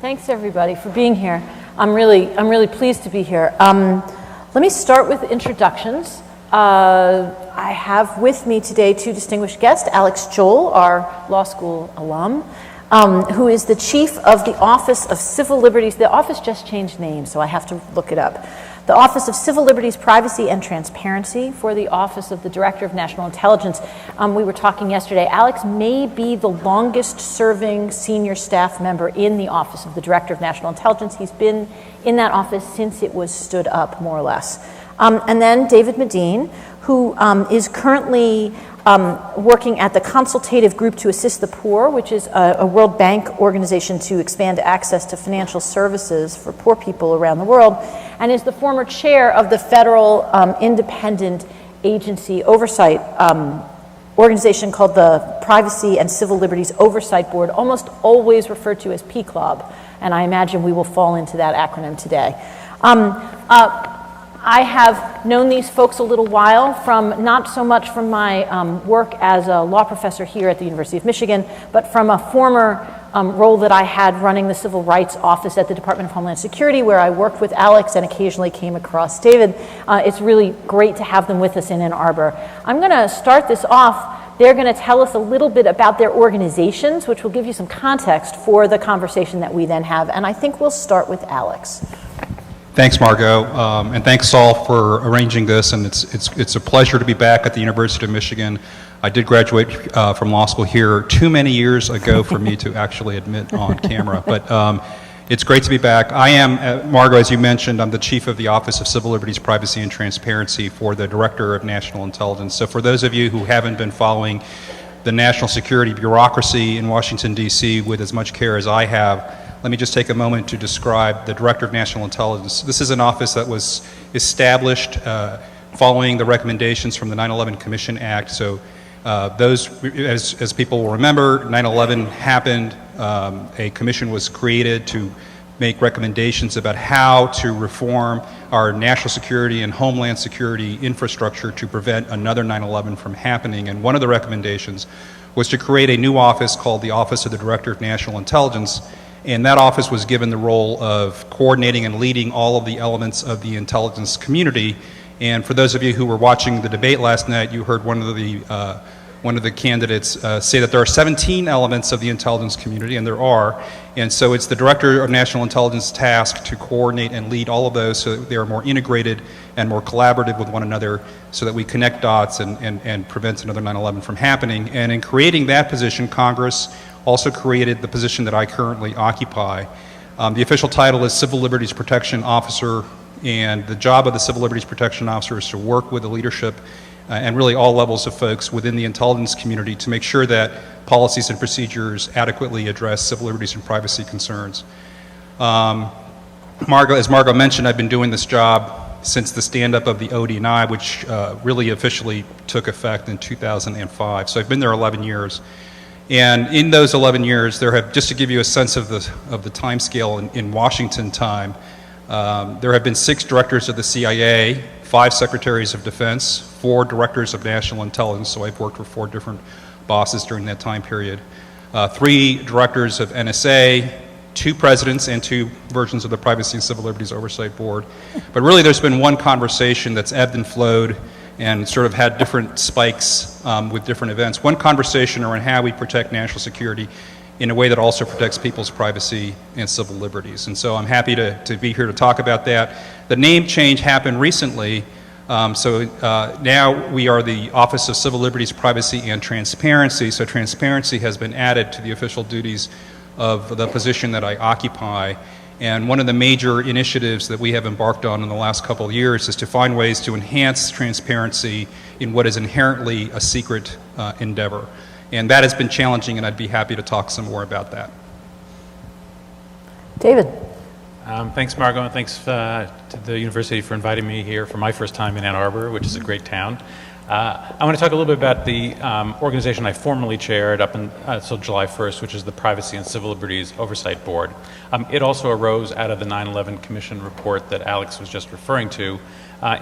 Thanks everybody for being here. I'm really pleased to be here. Let me start with introductions. I have with me today two distinguished guests, Alex Joel, our law school alum, who is the chief of the Office of Civil Liberties. The office just changed names, so I have to look it up. The Office of Civil Liberties, Privacy, and Transparency for the Office of the Director of National Intelligence. We were talking yesterday. Alex may be the longest serving senior staff member in the Office of the Director of National Intelligence. He's been in that office since it was stood up, more or less. And then David Medine, who is currently working at the Consultative Group to Assist the Poor, which is a World Bank organization to expand access to financial services for poor people around the world, and is the former chair of the federal independent agency oversight organization called the Privacy and Civil Liberties Oversight Board, almost always referred to as PCLOB, and I imagine we will fall into that acronym today. I have known these folks a little while, from not so much from my work as a law professor here at the University of Michigan, but from a former role that I had running the Civil Rights Office at the Department of Homeland Security, where I worked with Alex and occasionally came across David. It's really great to have them with us in Ann Arbor. I'm going to start this off. They're going to tell us a little bit about their organizations, which will give you some context for the conversation that we then have. And I think we'll start with Alex. Thanks, Margot, and thanks all for arranging this. And it's a pleasure to be back at the University of Michigan. I did graduate from law school here too many years ago for me to actually admit on camera, but it's great to be back. I am, Margot, as you mentioned, I'm the chief of the Office of Civil Liberties, Privacy, and Transparency for the Director of National Intelligence. So for those of you who haven't been following the national security bureaucracy in Washington, D.C. with as much care as I have, let me just take a moment to describe the Director of National Intelligence. This is an office that was established following the recommendations from the 9/11 Commission Act. So those, as people will remember, 9/11 happened, a commission was created to make recommendations about how to reform our national security and homeland security infrastructure to prevent another 9/11 from happening. And one of the recommendations was to create a new office called the Office of the Director of National Intelligence. And that office was given the role of coordinating and leading all of the elements of the intelligence community. And for those of you who were watching the debate last night, you heard one of the candidates say that there are 17 elements of the intelligence community, and there are. And so it's the Director of National Intelligence task to coordinate and lead all of those so that they are more integrated and more collaborative with one another, so that we connect dots and prevent another 9/11 from happening. And in creating that position, Congress also created the position that I currently occupy. The official title is Civil Liberties Protection Officer, and the job of the Civil Liberties Protection Officer is to work with the leadership and really all levels of folks within the intelligence community to make sure that policies and procedures adequately address civil liberties and privacy concerns. As Margot mentioned, I've been doing this job since the stand-up of the ODNI, which really officially took effect in 2005. So I've been there 11 years. And in those 11 years, there have, just to give you a sense of the time scale in Washington time, there have been 6 directors of the CIA, 5 secretaries of defense, 4 directors of national intelligence, so I've worked with 4 different bosses during that time period, 3 directors of NSA, 2 presidents, and 2 versions of the Privacy and Civil Liberties Oversight Board. But really there's been one conversation that's ebbed and flowed and sort of had different spikes with different events. One conversation around how we protect national security in a way that also protects people's privacy and civil liberties. And so I'm happy to be here to talk about that. The name change happened recently, so now we are the Office of Civil Liberties, Privacy, and Transparency. So transparency has been added to the official duties of the position that I occupy. And one of the major initiatives that we have embarked on in the last couple of years is to find ways to enhance transparency in what is inherently a secret endeavor. And that has been challenging, and I'd be happy to talk some more about that. David. Thanks, Margot, and thanks to the university for inviting me here for my first time in Ann Arbor, which is a great town. I want to talk a little bit about the organization I formerly chaired up until July 1st, which is the Privacy and Civil Liberties Oversight Board. It also arose out of the 9/11 Commission report that Alex was just referring to.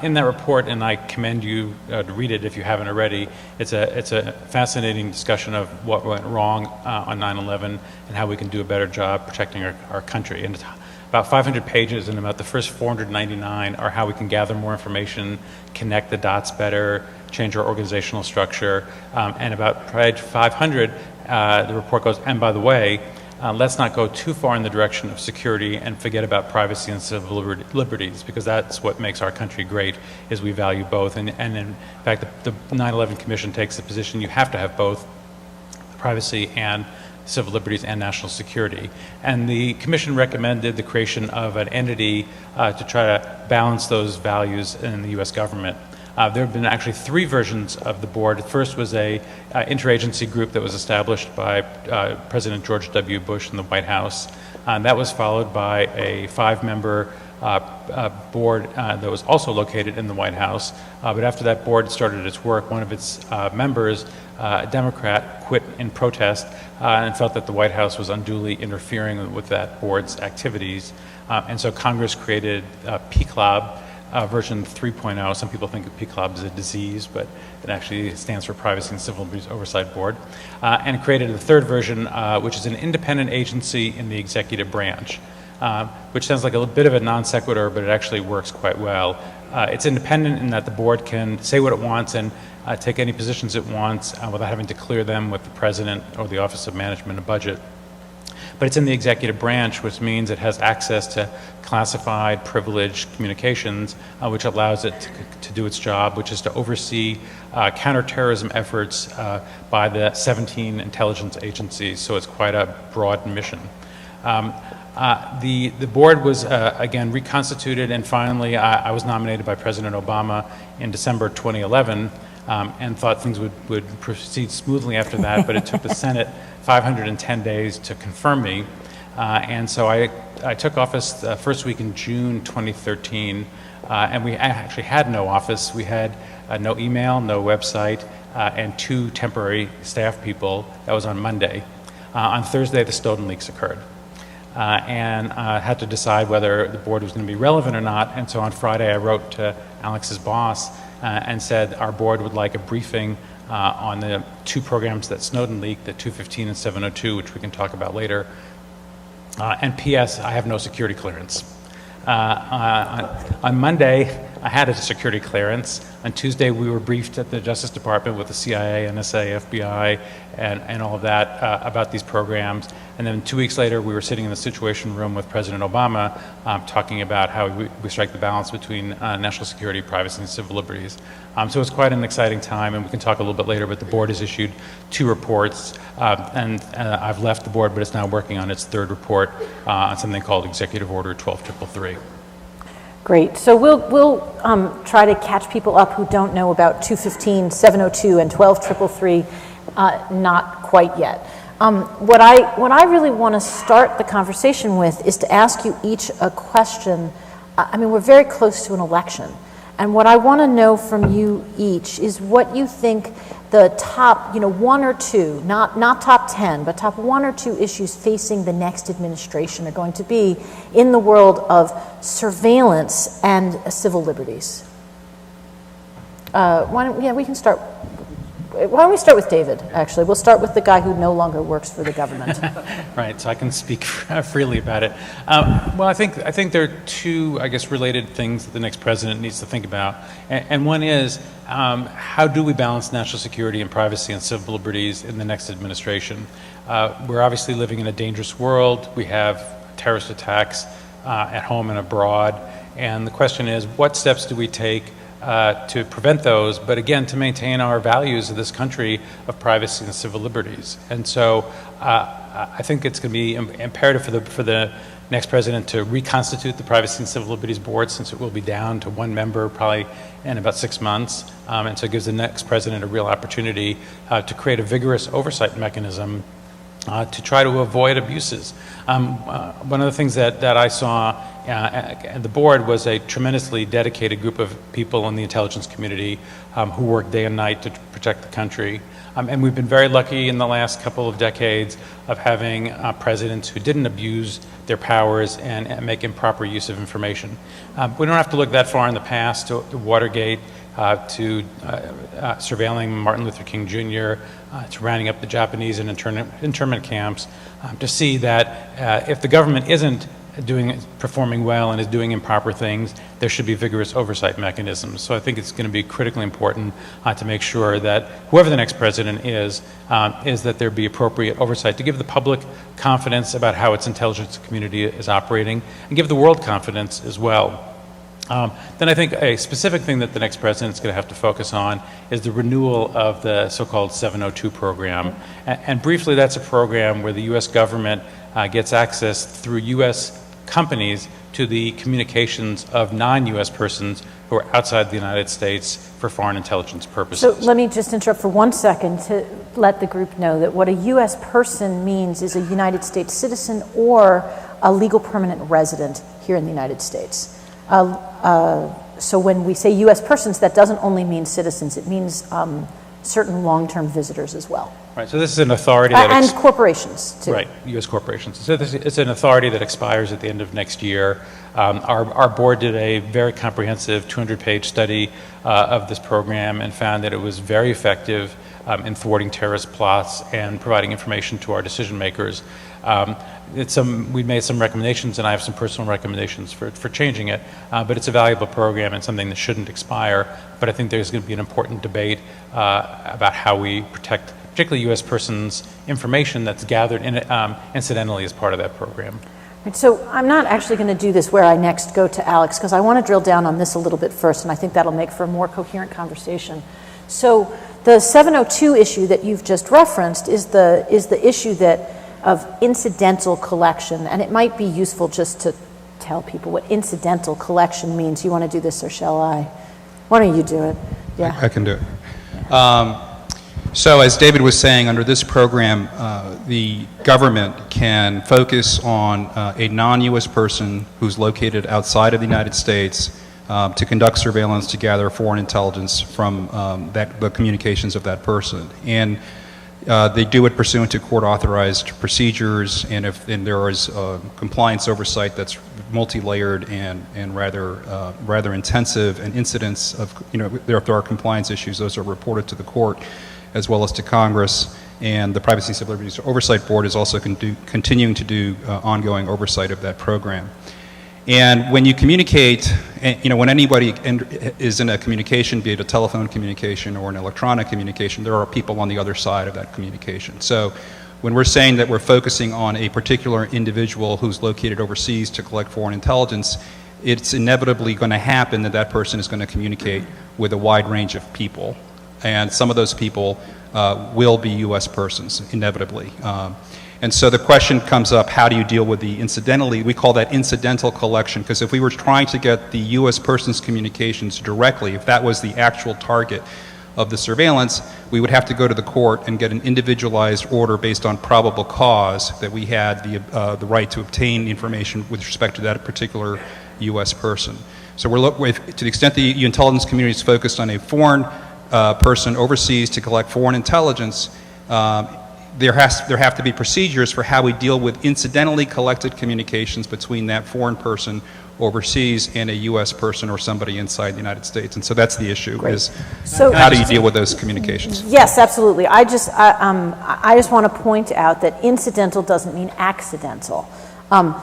In that report, and I commend you to read it if you haven't already, it's a fascinating discussion of what went wrong on 9/11 and how we can do a better job protecting our country. And it's about 500 pages, and about the first 499 are how we can gather more information, connect the dots better, change our organizational structure, and about page 500, the report goes, and by the way, let's not go too far in the direction of security and forget about privacy and civil liberties, because that's what makes our country great, is we value both. And in fact, the 9/11 Commission takes the position you have to have both privacy and civil liberties and national security. And the Commission recommended the creation of an entity to try to balance those values in the U.S. government. There have been actually 3 versions of the board. The first was a interagency group that was established by President George W. Bush in the White House. That was followed by a 5-member board that was also located in the White House. But after that board started its work, one of its members, a Democrat, quit in protest and felt that the White House was unduly interfering with that board's activities. And so Congress created PCLOB, version 3.0. Some people think of PCLOB as a disease, but it actually stands for Privacy and Civil Liberties Oversight Board, and created a 3rd version, which is an independent agency in the executive branch, which sounds like a bit of a non sequitur, but it actually works quite well. It's independent in that the board can say what it wants and take any positions it wants without having to clear them with the President or the Office of Management and Budget. But it's in the executive branch, which means it has access to classified, privileged communications, which allows it to do its job, which is to oversee counterterrorism efforts by the 17 intelligence agencies. So it's quite a broad mission. The board was, again, reconstituted, and finally I was nominated by President Obama in December 2011, and thought things would proceed smoothly after that, but it took the Senate 510 days to confirm me. And so I took office the first week in June 2013, and we actually had no office. We had no email, no website, and 2 temporary staff people. That was on Monday. On Thursday, the Snowden leaks occurred. And I had to decide whether the board was going to be relevant or not. And so on Friday, I wrote to Alex's boss and said our board would like a briefing on the 2 programs that Snowden leaked, the 215 and 702, which we can talk about later. And P.S., I have no security clearance. On Monday, I had a security clearance. On Tuesday, we were briefed at the Justice Department with the CIA, NSA, FBI, and all of that about these programs. And then 2 weeks later, we were sitting in the Situation Room with President Obama talking about how we strike the balance between national security, privacy, and civil liberties. So it's quite an exciting time, and we can talk a little bit later, but the board has issued 2 reports, and I've left the board, but it's now working on its 3rd report on something called Executive Order 12333. Great. So we'll try to catch people up who don't know about 215, 702, and 12333, not quite yet. What I really want to start the conversation with is to ask you each a question. I mean, we're very close to an election, and what I want to know from you each is what you think the top, 1 or 2, not top 10, but top 1 or 2 issues facing the next administration are going to be in the world of surveillance and civil liberties. We can start. Why don't we start with David, actually? We'll start with the guy who no longer works for the government. Right, so I can speak freely about it. Well, I think there are 2, related things that the next president needs to think about. And one is, how do we balance national security and privacy and civil liberties in the next administration? We're obviously living in a dangerous world. We have terrorist attacks at home and abroad. And the question is, what steps do we take to prevent those, but again, to maintain our values of this country of privacy and civil liberties? And so I think it's going to be imperative for the next president to reconstitute the Privacy and Civil Liberties Board, since it will be down to 1 member probably in about 6 months. And so it gives the next president a real opportunity to create a vigorous oversight mechanism to try to avoid abuses. One of the things that I saw at the board was a tremendously dedicated group of people in the intelligence community who work day and night to protect the country. And we've been very lucky in the last couple of decades of having presidents who didn't abuse their powers and make improper use of information. We don't have to look that far in the past to Watergate, to surveilling Martin Luther King Jr., to rounding up the Japanese in internment camps, to see that if the government isn't performing well and is doing improper things, there should be vigorous oversight mechanisms. So I think it's going to be critically important to make sure that whoever the next president is that there be appropriate oversight to give the public confidence about how its intelligence community is operating and give the world confidence as well. Then I think a specific thing that the next president is going to have to focus on is the renewal of the so-called 702 program. And briefly, that's a program where the U.S. government gets access through U.S. companies to the communications of non-U.S. persons who are outside the United States for foreign intelligence purposes. So let me just interrupt for 1 second to let the group know that what a U.S. person means is a United States citizen or a legal permanent resident here in the United States. So when we say U.S. persons, that doesn't only mean citizens, it means certain long-term visitors as well. Right, so this is an authority that... and corporations, too. Right, U.S. corporations. So it's an authority that expires at the end of next year. Our board did a very comprehensive 200-page study of this program and found that it was very effective in thwarting terrorist plots and providing information to our decision makers. We made some recommendations, and I have some personal recommendations for changing it, but it's a valuable program and something that shouldn't expire. But I think there's going to be an important debate about how we protect particularly U.S. persons' information that's gathered incidentally as part of that program. Right, so I'm not actually going to do this where I next go to Alex, because I want to drill down on this a little bit first, and I think that'll make for a more coherent conversation. So the 702 issue that you've just referenced is the issue of incidental collection, and it might be useful just to tell people what incidental collection means. You want to do this, or shall I? Why don't you do it? Yeah, I can do it. So as David was saying, under this program, the government can focus on a non-U.S. person who's located outside of the United States to conduct surveillance to gather foreign intelligence from the communications of that person. And they do it pursuant to court-authorized procedures, and if there is compliance oversight that's multi-layered and rather intensive, and incidents of, if there are compliance issues, those are reported to the court as well as to Congress. And the Privacy and Civil Liberties Oversight Board is also continuing to do ongoing oversight of that program. And when you communicate, when anybody is in a communication, be it a telephone communication or an electronic communication, there are people on the other side of that communication. So when we're saying that we're focusing on a particular individual who's located overseas to collect foreign intelligence, it's inevitably going to happen that that person is going to communicate with a wide range of people. And some of those people will be U.S. persons, inevitably. And so the question comes up, how do you deal with the incidentally, we call that incidental collection, because if we were trying to get the U.S. person's communications directly, if that was the actual target of the surveillance, we would have to go to the court and get an individualized order based on probable cause that we had the right to obtain information with respect to that particular U.S. person. So to the extent the intelligence community is focused on a foreign person overseas to collect foreign intelligence, there have to be procedures for how we deal with incidentally collected communications between that foreign person overseas and a U.S. person or somebody inside the United States. And so that's the issue. Great. Is so, how do you deal with those communications? Yes, absolutely. I just want to point out that incidental doesn't mean accidental.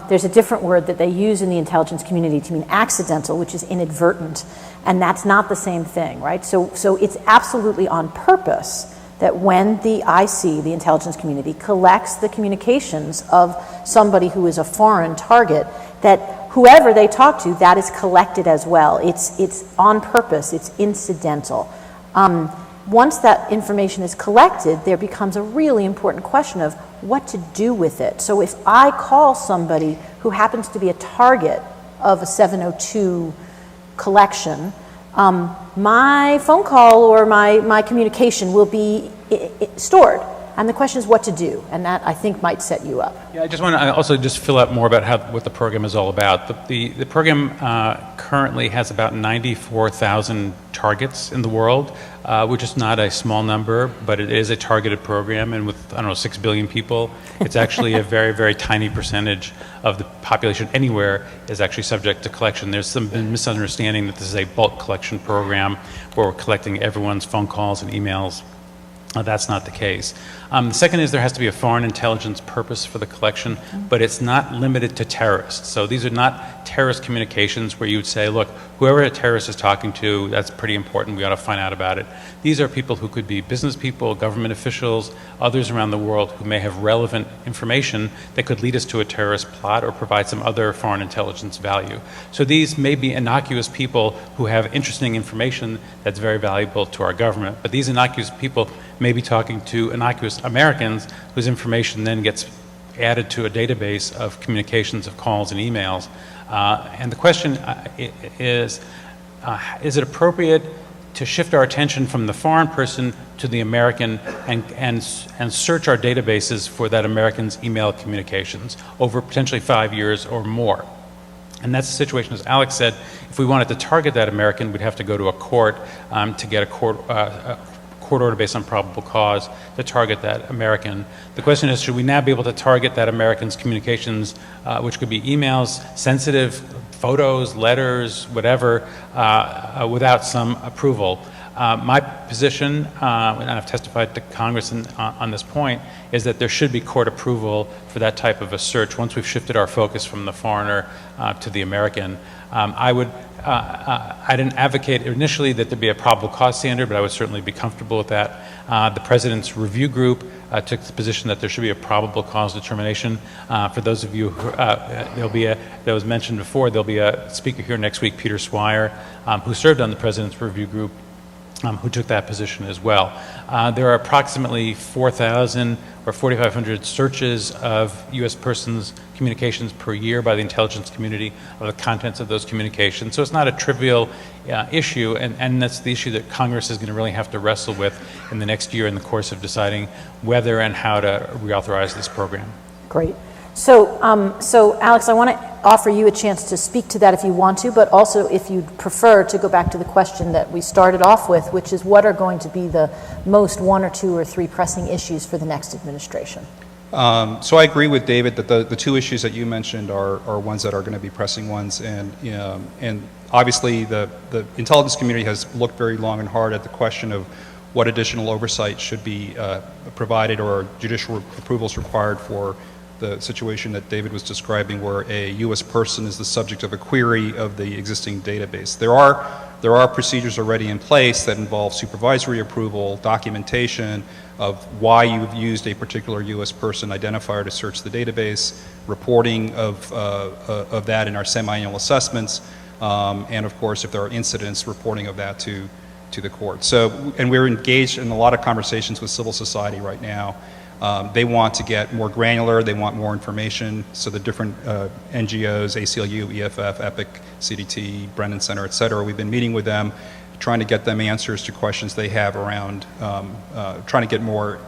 There's a different word that they use in the intelligence community to mean accidental, which is inadvertent, and that's not the same thing, right? So it's absolutely on purpose that when the IC, the intelligence community, collects the communications of somebody who is a foreign target, that whoever they talk to, that is collected as well. It's on purpose, it's incidental. Once that information is collected, there becomes a really important question of what to do with it. So if I call somebody who happens to be a target of a 702 collection, my phone call or my communication will be stored. And the question is what to do, and that, I think, might set you up. Yeah, I just want to also just fill out more about what the program is all about. The program currently has about 94,000 targets in the world, which is not a small number, but it is a targeted program, and with, I don't know, 6 billion people, it's actually a very, very tiny percentage of the population anywhere is actually subject to collection. There's some misunderstanding that this is a bulk collection program where we're collecting everyone's phone calls and emails. That's not the case. The second is there has to be a foreign intelligence purpose for the collection, but it's not limited to terrorists. So these are not terrorist communications where you would say, look, whoever a terrorist is talking to, that's pretty important, we ought to find out about it. These are people who could be business people, government officials, others around the world who may have relevant information that could lead us to a terrorist plot or provide some other foreign intelligence value. So these may be innocuous people who have interesting information that's very valuable to our government, but these innocuous people may be talking to innocuous Americans whose information then gets added to a database of communications of calls and emails. And the question is it appropriate to shift our attention from the foreign person to the American and search our databases for that American's email communications over potentially 5 years or more? And that's the situation, as Alex said, if we wanted to target that American, we'd have to go to a court to get a court order based on probable cause to target that American. The question is, should we now be able to target that American's communications, which could be emails, sensitive photos, letters, whatever, without some approval? My position, and I've testified to Congress on this point, is that there should be court approval for that type of a search once we've shifted our focus from the foreigner to the American. I didn't advocate initially that there be a probable cause standard, but I would certainly be comfortable with that. The President's Review Group took the position that there should be a probable cause determination. For those of you who, that was mentioned before, there'll be a speaker here next week, Peter Swire, who served on the President's Review Group, who took that position as well. There are approximately 4,000 or 4,500 searches of U.S. persons' communications per year by the intelligence community of the contents of those communications. So it's not a trivial issue, and that's the issue that Congress is going to really have to wrestle with in the next year in the course of deciding whether and how to reauthorize this program. Great. So, Alex, I want to offer you a chance to speak to that if you want to, but also if you'd prefer to go back to the question that we started off with, which is what are going to be the most 1 or 2 or 3 pressing issues for the next administration? So I agree with David that the 2 issues that you mentioned are ones that are going to be pressing ones, and obviously the intelligence community has looked very long and hard at the question of what additional oversight should be provided or judicial approvals required for the situation that David was describing, where a U.S. person is the subject of a query of the existing database. There are procedures already in place that involve supervisory approval, documentation of why you've used a particular U.S. person identifier to search the database, reporting of that in our semi-annual assessments, and of course, if there are incidents, reporting of that to the court. So, and we're engaged in a lot of conversations with civil society right now. They want to get more granular, they want more information, so the different NGOs, ACLU, EFF, EPIC, CDT, Brennan Center, et cetera, we've been meeting with them, trying to get them answers to questions they have around trying to get more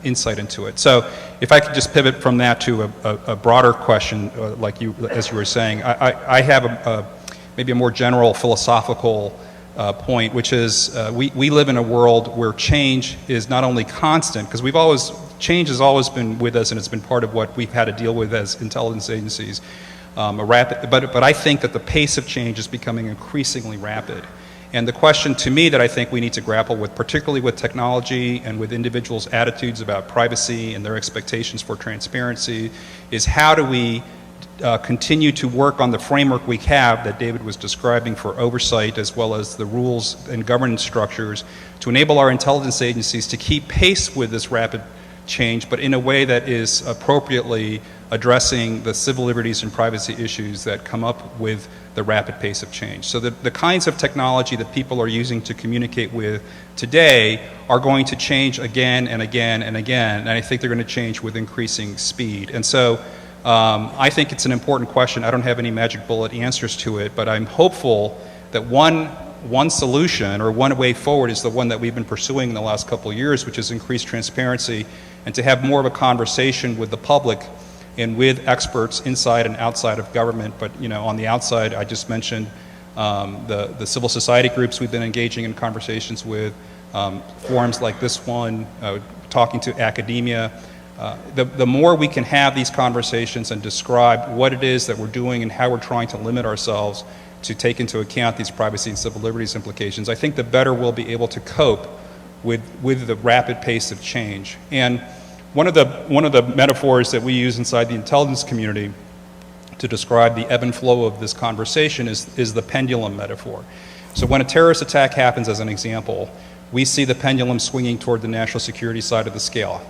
insight into it. So if I could just pivot from that to a broader question, as you were saying, I have maybe a more general philosophical point, which is we live in a world where change is not only constant, because change has always been with us and it's been part of what we've had to deal with as intelligence agencies, but I think that the pace of change is becoming increasingly rapid. And the question to me that I think we need to grapple with, particularly with technology and with individuals' attitudes about privacy and their expectations for transparency, is how do we continue to work on the framework we have that David was describing for oversight, as well as the rules and governance structures to enable our intelligence agencies to keep pace with this rapid change, but in a way that is appropriately addressing the civil liberties and privacy issues that come up with the rapid pace of change. So the kinds of technology that people are using to communicate with today are going to change again and again and again, and I think they're going to change with increasing speed. And so I think it's an important question. I don't have any magic bullet answers to it, but I'm hopeful that one one solution or one way forward is the one that we've been pursuing in the last couple of years, which is increased transparency and to have more of a conversation with the public and with experts inside and outside of government. But on the outside, I just mentioned the civil society groups we've been engaging in conversations with, forums like this one, talking to academia. The more we can have these conversations and describe what it is that we're doing and how we're trying to limit ourselves to take into account these privacy and civil liberties implications, I think the better we'll be able to cope with the rapid pace of change. And one of the metaphors that we use inside the intelligence community to describe the ebb and flow of this conversation is the pendulum metaphor. So when a terrorist attack happens, as an example, we see the pendulum swinging toward the national security side of the scale.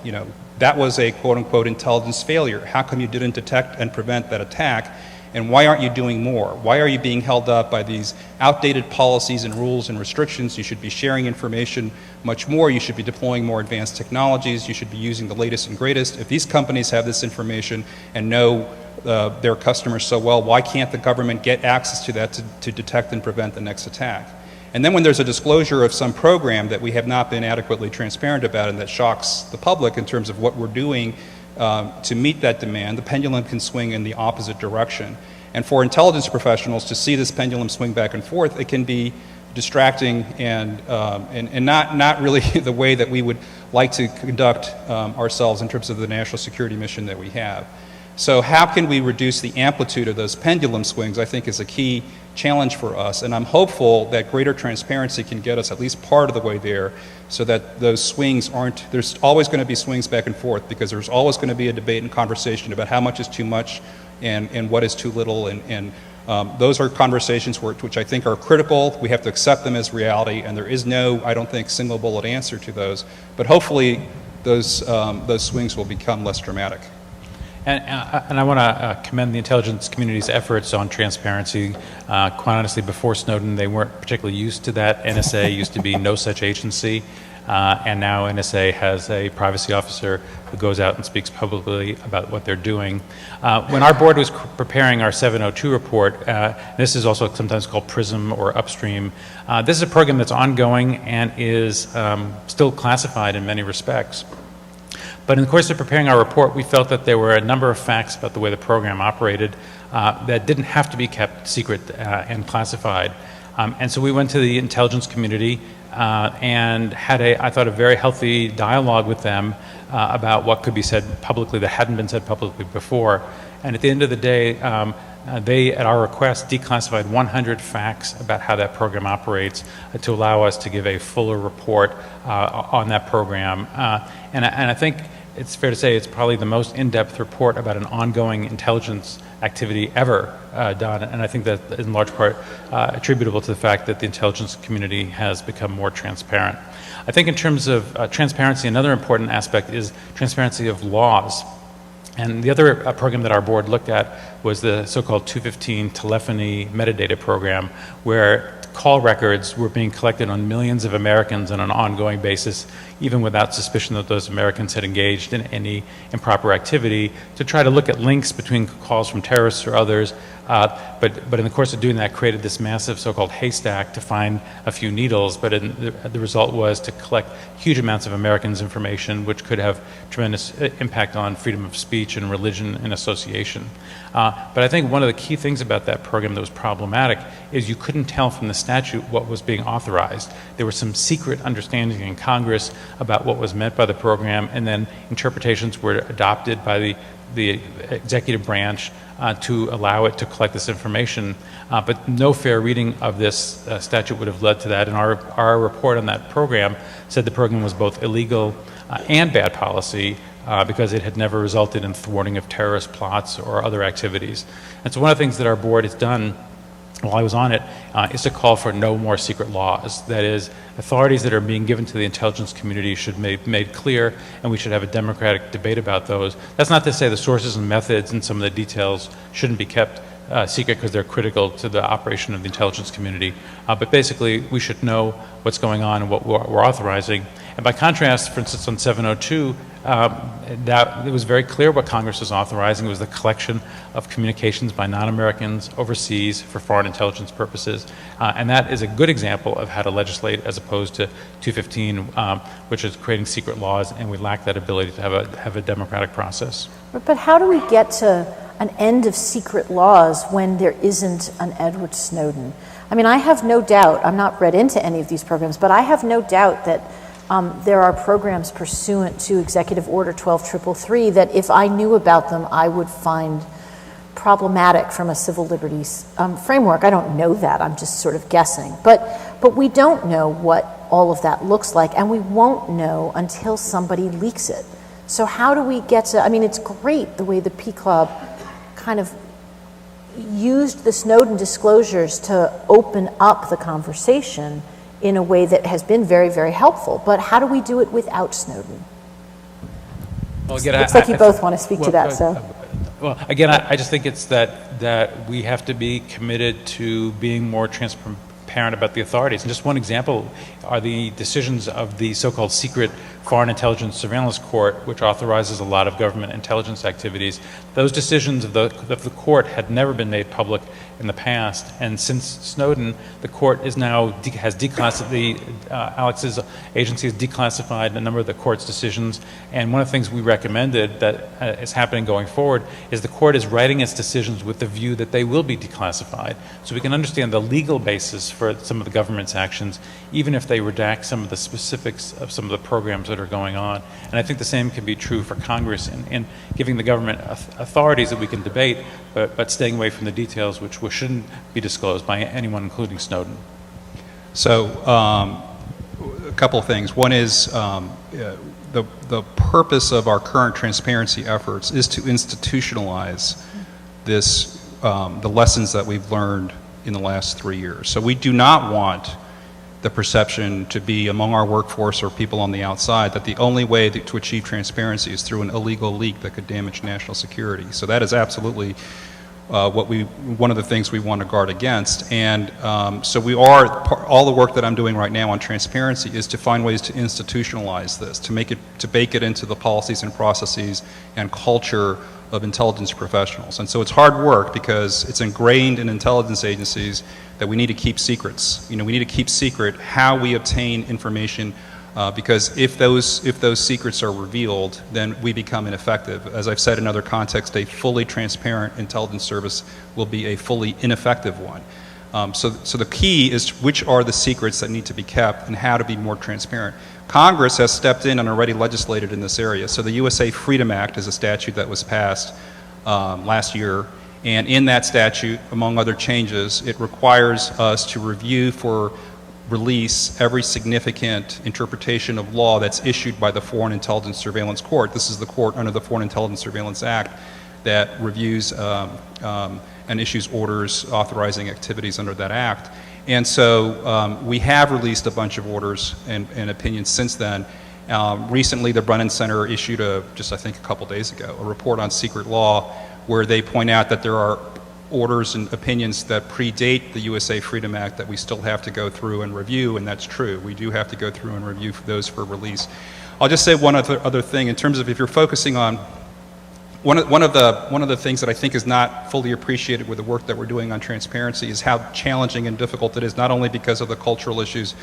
That was a quote-unquote intelligence failure. How come you didn't detect and prevent that attack? And why aren't you doing more? Why are you being held up by these outdated policies and rules and restrictions? You should be sharing information much more. You should be deploying more advanced technologies. You should be using the latest and greatest. If these companies have this information and know their customers so well, why can't the government get access to that to detect and prevent the next attack? And then when there's a disclosure of some program that we have not been adequately transparent about and that shocks the public in terms of what we're doing to meet that demand, the pendulum can swing in the opposite direction. And for intelligence professionals to see this pendulum swing back and forth, it can be distracting and not really the way that we would like to conduct ourselves in terms of the national security mission that we have. So how can we reduce the amplitude of those pendulum swings, I think, is a key challenge for us. And I'm hopeful that greater transparency can get us at least part of the way there so that those swings aren't, there's always going to be swings back and forth because there's always going to be a debate and conversation about how much is too much and what is too little. And those are conversations which I think are critical. We have to accept them as reality, and there is no, I don't think, single bullet answer to those. But hopefully those swings will become less dramatic. And I want to commend the intelligence community's efforts on transparency. Quite honestly, before Snowden, they weren't particularly used to that. NSA used to be no such agency, and now NSA has a privacy officer who goes out and speaks publicly about what they're doing. When our board was preparing our 702 report, this is also sometimes called PRISM or Upstream. This is a program that's ongoing and is still classified in many respects. But in the course of preparing our report, we felt that there were a number of facts about the way the program operated that didn't have to be kept secret and classified. And so we went to the intelligence community and had I thought, a very healthy dialogue with them about what could be said publicly that hadn't been said publicly before. And at the end of the day, they, at our request, declassified 100 facts about how that program operates to allow us to give a fuller report on that program. And I think it's fair to say it's probably the most in-depth report about an ongoing intelligence activity ever done. And I think that in large part attributable to the fact that the intelligence community has become more transparent. I think in terms of transparency, another important aspect is transparency of laws. And the other program that our board looked at was the so-called 215 telephony metadata program, where call records were being collected on millions of Americans on an ongoing basis, even without suspicion that those Americans had engaged in any improper activity, to try to look at links between calls from terrorists or others. But in the course of doing that, created this massive so-called haystack to find a few needles. But the result was to collect huge amounts of Americans' information, which could have tremendous impact on freedom of speech and religion and association. But I think one of the key things about that program that was problematic is you couldn't tell from the statute what was being authorized. There was some secret understanding in Congress about what was meant by the program, and then interpretations were adopted by the executive branch to allow it to collect this information. But no fair reading of this statute would have led to that. And our report on that program said the program was both illegal and bad policy because it had never resulted in thwarting of terrorist plots or other activities. And so one of the things that our board has done while I was on it is to call for no more secret laws. That is, authorities that are being given to the intelligence community should be made clear, and we should have a democratic debate about those. That's not to say the sources and methods and some of the details shouldn't be kept secret because they're critical to the operation of the intelligence community. But basically, we should know what's going on and what we're authorizing. And by contrast, for instance, on 702, that it was very clear what Congress was authorizing. It was the collection of communications by non-Americans overseas for foreign intelligence purposes. And that is a good example of how to legislate as opposed to 215, which is creating secret laws, and we lack that ability to have a democratic process. But how do we get to an end of secret laws when there isn't an Edward Snowden? I mean, I have no doubt, I'm not read into any of these programs, but I have no doubt that there are programs pursuant to Executive Order 12333 that if I knew about them, I would find problematic from a civil liberties framework. I don't know that, I'm just sort of guessing. But we don't know what all of that looks like, and we won't know until somebody leaks it. So how do we get to, I mean, it's great the way the P Club kind of used the Snowden disclosures to open up the conversation in a way that has been very, very helpful. But how do we do it without Snowden? Well, again, looks like you both want to speak to that. Well, again, I just think it's that we have to be committed to being more transparent about the authorities. And just one example are the decisions of the so-called secret Foreign Intelligence Surveillance Court, which authorizes a lot of government intelligence activities. Those decisions of the court had never been made public in the past, and since Snowden, the court is now has declassified, Alex's agency has declassified a number of the court's decisions, and one of the things we recommended that is happening going forward is the court is writing its decisions with the view that they will be declassified, so we can understand the legal basis for some of the government's actions, even if they redact some of the specifics of some of the programs that are going on. And I think the same can be true for Congress in giving the government authorities that we can debate, but staying away from the details which shouldn't be disclosed by anyone, including Snowden. So a couple of things. One is the purpose of our current transparency efforts is to institutionalize this, the lessons that we've learned in the last 3 years. So we do not want the perception to be among our workforce or people on the outside that the only way to achieve transparency is through an illegal leak that could damage national security. So that is absolutely one of the things we want to guard against. And so all the work that I'm doing right now on transparency is to find ways to institutionalize this, to bake it into the policies and processes and culture of intelligence professionals. And so it's hard work because it's ingrained in intelligence agencies that we need to keep secrets. You know, we need to keep secret how we obtain information because if those secrets are revealed, then we become ineffective. As I've said in other contexts, a fully transparent intelligence service will be a fully ineffective one. So the key is which are the secrets that need to be kept and how to be more transparent. Congress has stepped in and already legislated in this area. So the USA Freedom Act is a statute that was passed last year. And in that statute, among other changes, it requires us to review for release every significant interpretation of law that's issued by the Foreign Intelligence Surveillance Court. This is the court under the Foreign Intelligence Surveillance Act that reviews and issues orders authorizing activities under that act. And so we have released a bunch of orders and opinions since then. Recently, the Brennan Center issued just I think a couple days ago, a report on secret law where they point out that there are orders and opinions that predate the USA Freedom Act that we still have to go through and review, and that's true. We do have to go through and review those for release. I'll just say one other thing in terms of if you're focusing on one of the things that I think is not fully appreciated with the work that we're doing on transparency is how challenging and difficult it is, not only because of the cultural issues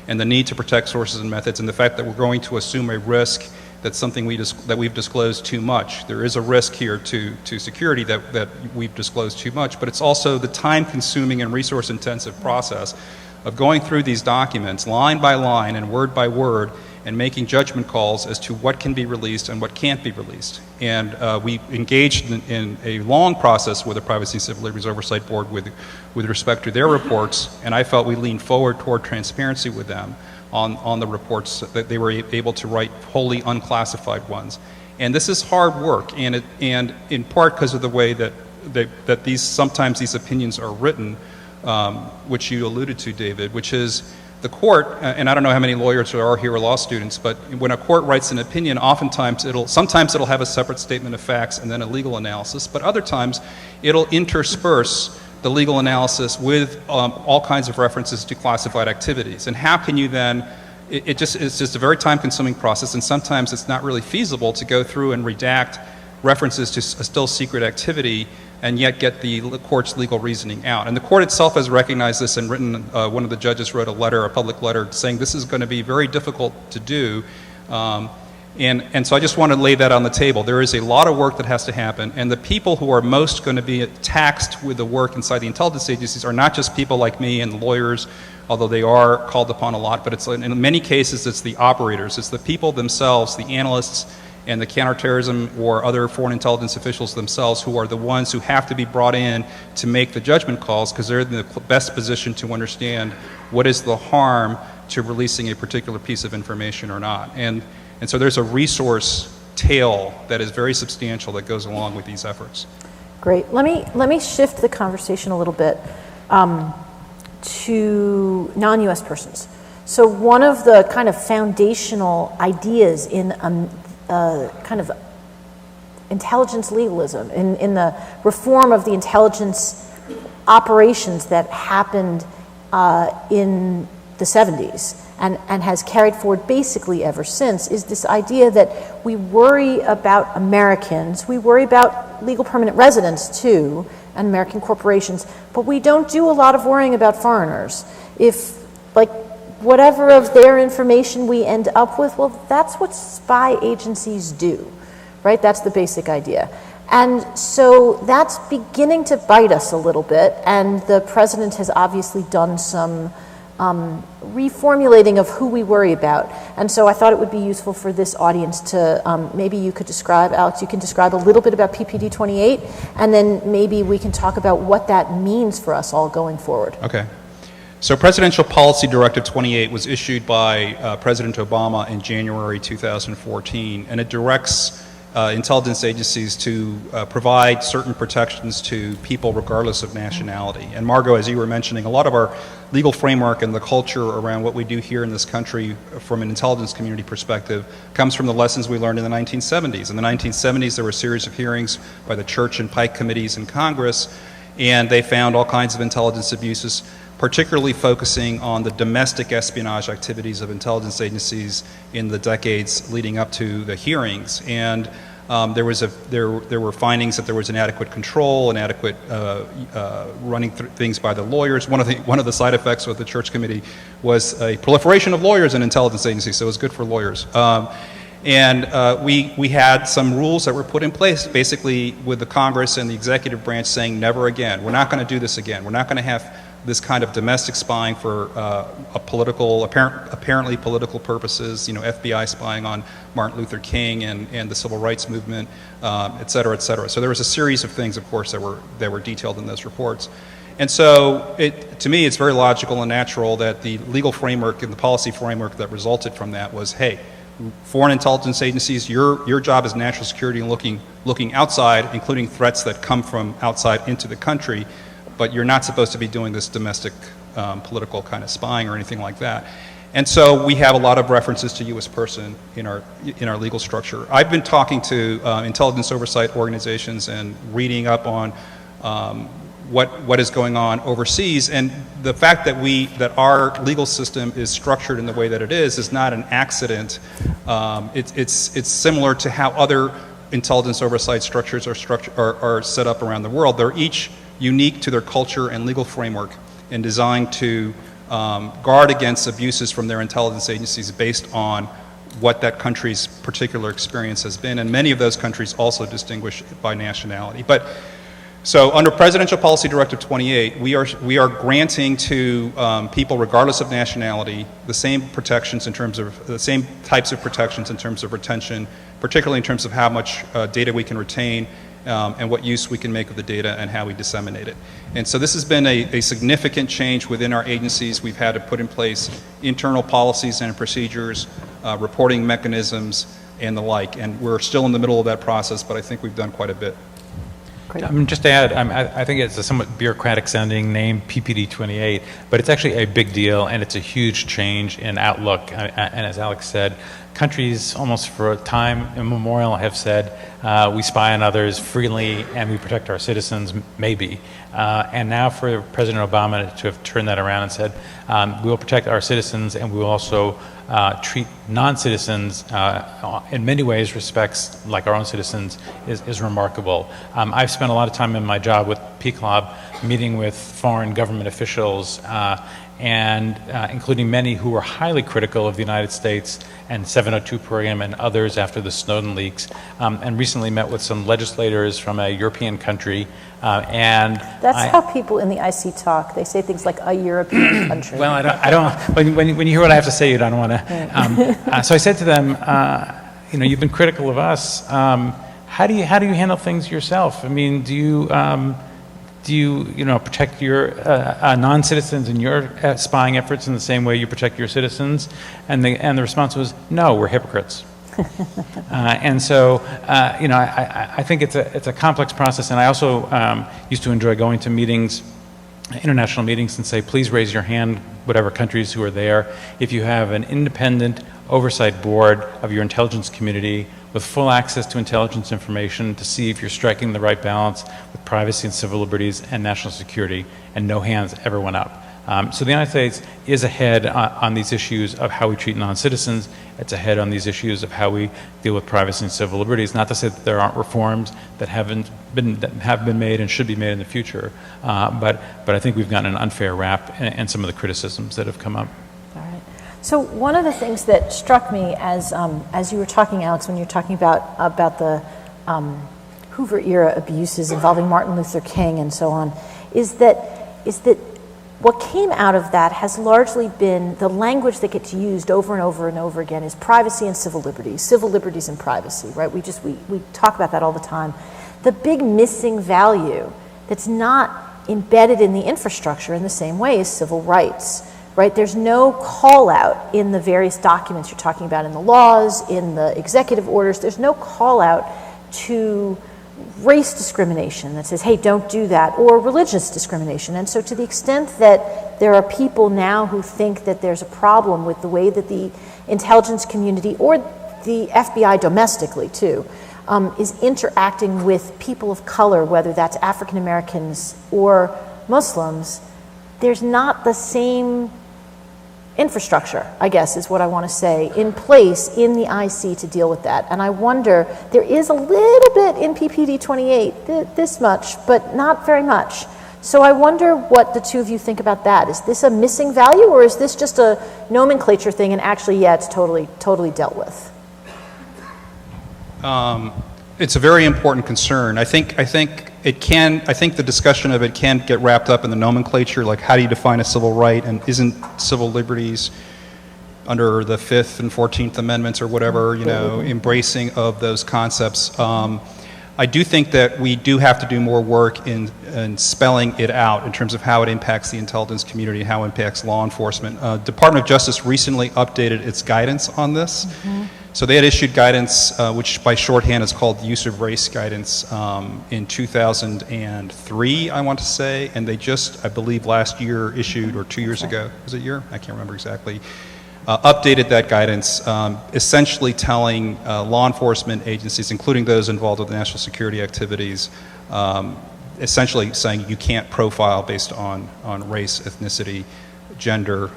and the need to protect sources and methods and the fact that we're going to assume a risk that's something that we've disclosed too much. There is a risk here to security that we've disclosed too much, but it's also the time-consuming and resource-intensive process of going through these documents line by line and word by word and making judgment calls as to what can be released and what can't be released. And we engaged in a long process with the Privacy and Civil Liberties Oversight Board with respect to their reports, and I felt we leaned forward toward transparency with them on the reports that they were able to write wholly unclassified ones. And this is hard work, and in part because of the way that sometimes these opinions are written, which you alluded to, David, which is the court, and I don't know how many lawyers there are here or law students, but when a court writes an opinion, oftentimes sometimes it'll have a separate statement of facts and then a legal analysis, but other times it'll intersperse the legal analysis with all kinds of references to classified activities. And how can you then, it's just a very time-consuming process, and sometimes it's not really feasible to go through and redact references to a still secret activity and yet get the court's legal reasoning out. And the court itself has recognized this and written, one of the judges wrote a public letter, saying this is going to be very difficult to do. And so I just want to lay that on the table. There is a lot of work that has to happen, and the people who are most going to be taxed with the work inside the intelligence agencies are not just people like me and the lawyers, although they are called upon a lot, but it's in many cases it's the operators, it's the people themselves, the analysts, and the counterterrorism or other foreign intelligence officials themselves who are the ones who have to be brought in to make the judgment calls because they're in the best position to understand what is the harm to releasing a particular piece of information or not. And so there's a resource tail that is very substantial that goes along with these efforts. Great. Let me shift the conversation a little bit to non-U.S. persons. So one of the kind of foundational ideas in kind of intelligence legalism, in the reform of the intelligence operations that happened in the 70s and has carried forward basically ever since, is this idea that we worry about Americans, we worry about legal permanent residents too, and American corporations, but we don't do a lot of worrying about foreigners. If, like, whatever of their information we end up with, well, that's what spy agencies do, right? That's the basic idea. And so that's beginning to bite us a little bit, and the president has obviously done some reformulating of who we worry about. And so I thought it would be useful for this audience to, maybe you could describe, Alex, you can describe a little bit about PPD 28, and then maybe we can talk about what that means for us all going forward. Okay. So Presidential Policy Directive 28 was issued by President Obama in January 2014, and it directs intelligence agencies to provide certain protections to people regardless of nationality. And Margot, as you were mentioning, a lot of our legal framework and the culture around what we do here in this country from an intelligence community perspective comes from the lessons we learned in the 1970s. In the 1970s, there were a series of hearings by the Church and Pike committees in Congress, and they found all kinds of intelligence abuses, particularly focusing on the domestic espionage activities of intelligence agencies in the decades leading up to the hearings. And there were findings that there was inadequate control, inadequate running things by the lawyers. One of the side effects of the Church Committee was a proliferation of lawyers in intelligence agencies, so it was good for lawyers. We had some rules that were put in place, basically with the Congress and the executive branch saying never again. We're not going to do this again. We're not going to have this kind of domestic spying for apparently political purposes, FBI spying on Martin Luther King and the civil rights movement, et cetera, et cetera. So there was a series of things, of course, that were detailed in those reports. And so to me, it's very logical and natural that the legal framework and the policy framework that resulted from that was, hey, foreign intelligence agencies, your job is national security and looking outside, including threats that come from outside into the country, but you're not supposed to be doing this domestic political kind of spying or anything like that. And so we have a lot of references to U.S. person in our legal structure. I've been talking to intelligence oversight organizations and reading up on what is going on overseas, and the fact that our legal system is structured in the way that it is not an accident. It's similar to how other intelligence oversight structures are set up around the world. They're each unique to their culture and legal framework and designed to guard against abuses from their intelligence agencies based on what that country's particular experience has been. And many of those countries also distinguish by nationality. So under Presidential Policy Directive 28, we are granting to people regardless of nationality the same protections in terms of the same types of protections in terms of retention, particularly in terms of how much data we can retain and what use we can make of the data and how we disseminate it. And so this has been a significant change within our agencies. We've had to put in place internal policies and procedures, reporting mechanisms, and the like. And we're still in the middle of that process, but I think we've done quite a bit. Great. Just to add, I think it's a somewhat bureaucratic-sounding name, PPD-28, but it's actually a big deal, and it's a huge change in outlook. And as Alex said, countries almost for a time immemorial have said, we spy on others freely and we protect our citizens, maybe. And now for President Obama to have turned that around and said, we will protect our citizens and we will also treat non-citizens in many ways, respects like our own citizens, is remarkable. I've spent a lot of time in my job with PCLOB meeting with foreign government officials and including many who were highly critical of the United States and 702 program and others after the Snowden leaks, and recently met with some legislators from a European country. And that's how people in the IC talk. They say things like a European country. Well, I don't. When you hear what I have to say, you don't want to. So I said to them, you've been critical of us. How do you handle things yourself? I mean, do you protect your non-citizens in your spying efforts in the same way you protect your citizens? And the response was, no, we're hypocrites. And so, I think it's a complex process. And I also used to enjoy going to meetings, international meetings, and say, please raise your hand, whatever countries who are there, if you have an independent oversight board of your intelligence community with full access to intelligence information to see if you're striking the right balance with privacy and civil liberties and national security, and no hands ever went up. So the United States is ahead on these issues of how we treat non-citizens. It's ahead on these issues of how we deal with privacy and civil liberties. Not to say that there aren't reforms that have been made and should be made in the future, but I think we've gotten an unfair rap in some of the criticisms that have come up. All right. So one of the things that struck me as you were talking, Alex, when you were talking about the Hoover era abuses involving Martin Luther King and so on, is that what came out of that has largely been the language that gets used over and over and over again is privacy and civil liberties and privacy, right? We talk about that all the time. The big missing value that's not embedded in the infrastructure in the same way is civil rights, right? There's no call out in the various documents you're talking about, in the laws, in the executive orders. There's no call out to race discrimination that says, hey, don't do that, or religious discrimination. And so to the extent that there are people now who think that there's a problem with the way that the intelligence community, or the FBI domestically too, is interacting with people of color, whether that's African Americans or Muslims, there's not the same infrastructure, I guess is what I want to say, in place in the IC to deal with that. And I wonder, there is a little bit in PPD 28, this much, but not very much. So I wonder what the two of you think about that. Is this a missing value, or is this just a nomenclature thing and actually, yeah, it's totally dealt with? It's a very important concern. I think the discussion of it can get wrapped up in the nomenclature, like how do you define a civil right, and isn't civil liberties under the 5th and 14th Amendments or whatever, embracing of those concepts. I do think that we do have to do more work in spelling it out in terms of how it impacts the intelligence community, how it impacts law enforcement. Department of Justice recently updated its guidance on this. Mm-hmm. So they had issued guidance, which by shorthand is called Use of Race Guidance, in 2003, I want to say, and they just, I believe, last year issued, or 2 years ago, was it a year? I can't remember exactly, updated that guidance, essentially telling law enforcement agencies, including those involved with national security activities, essentially saying you can't profile based on race, ethnicity, gender,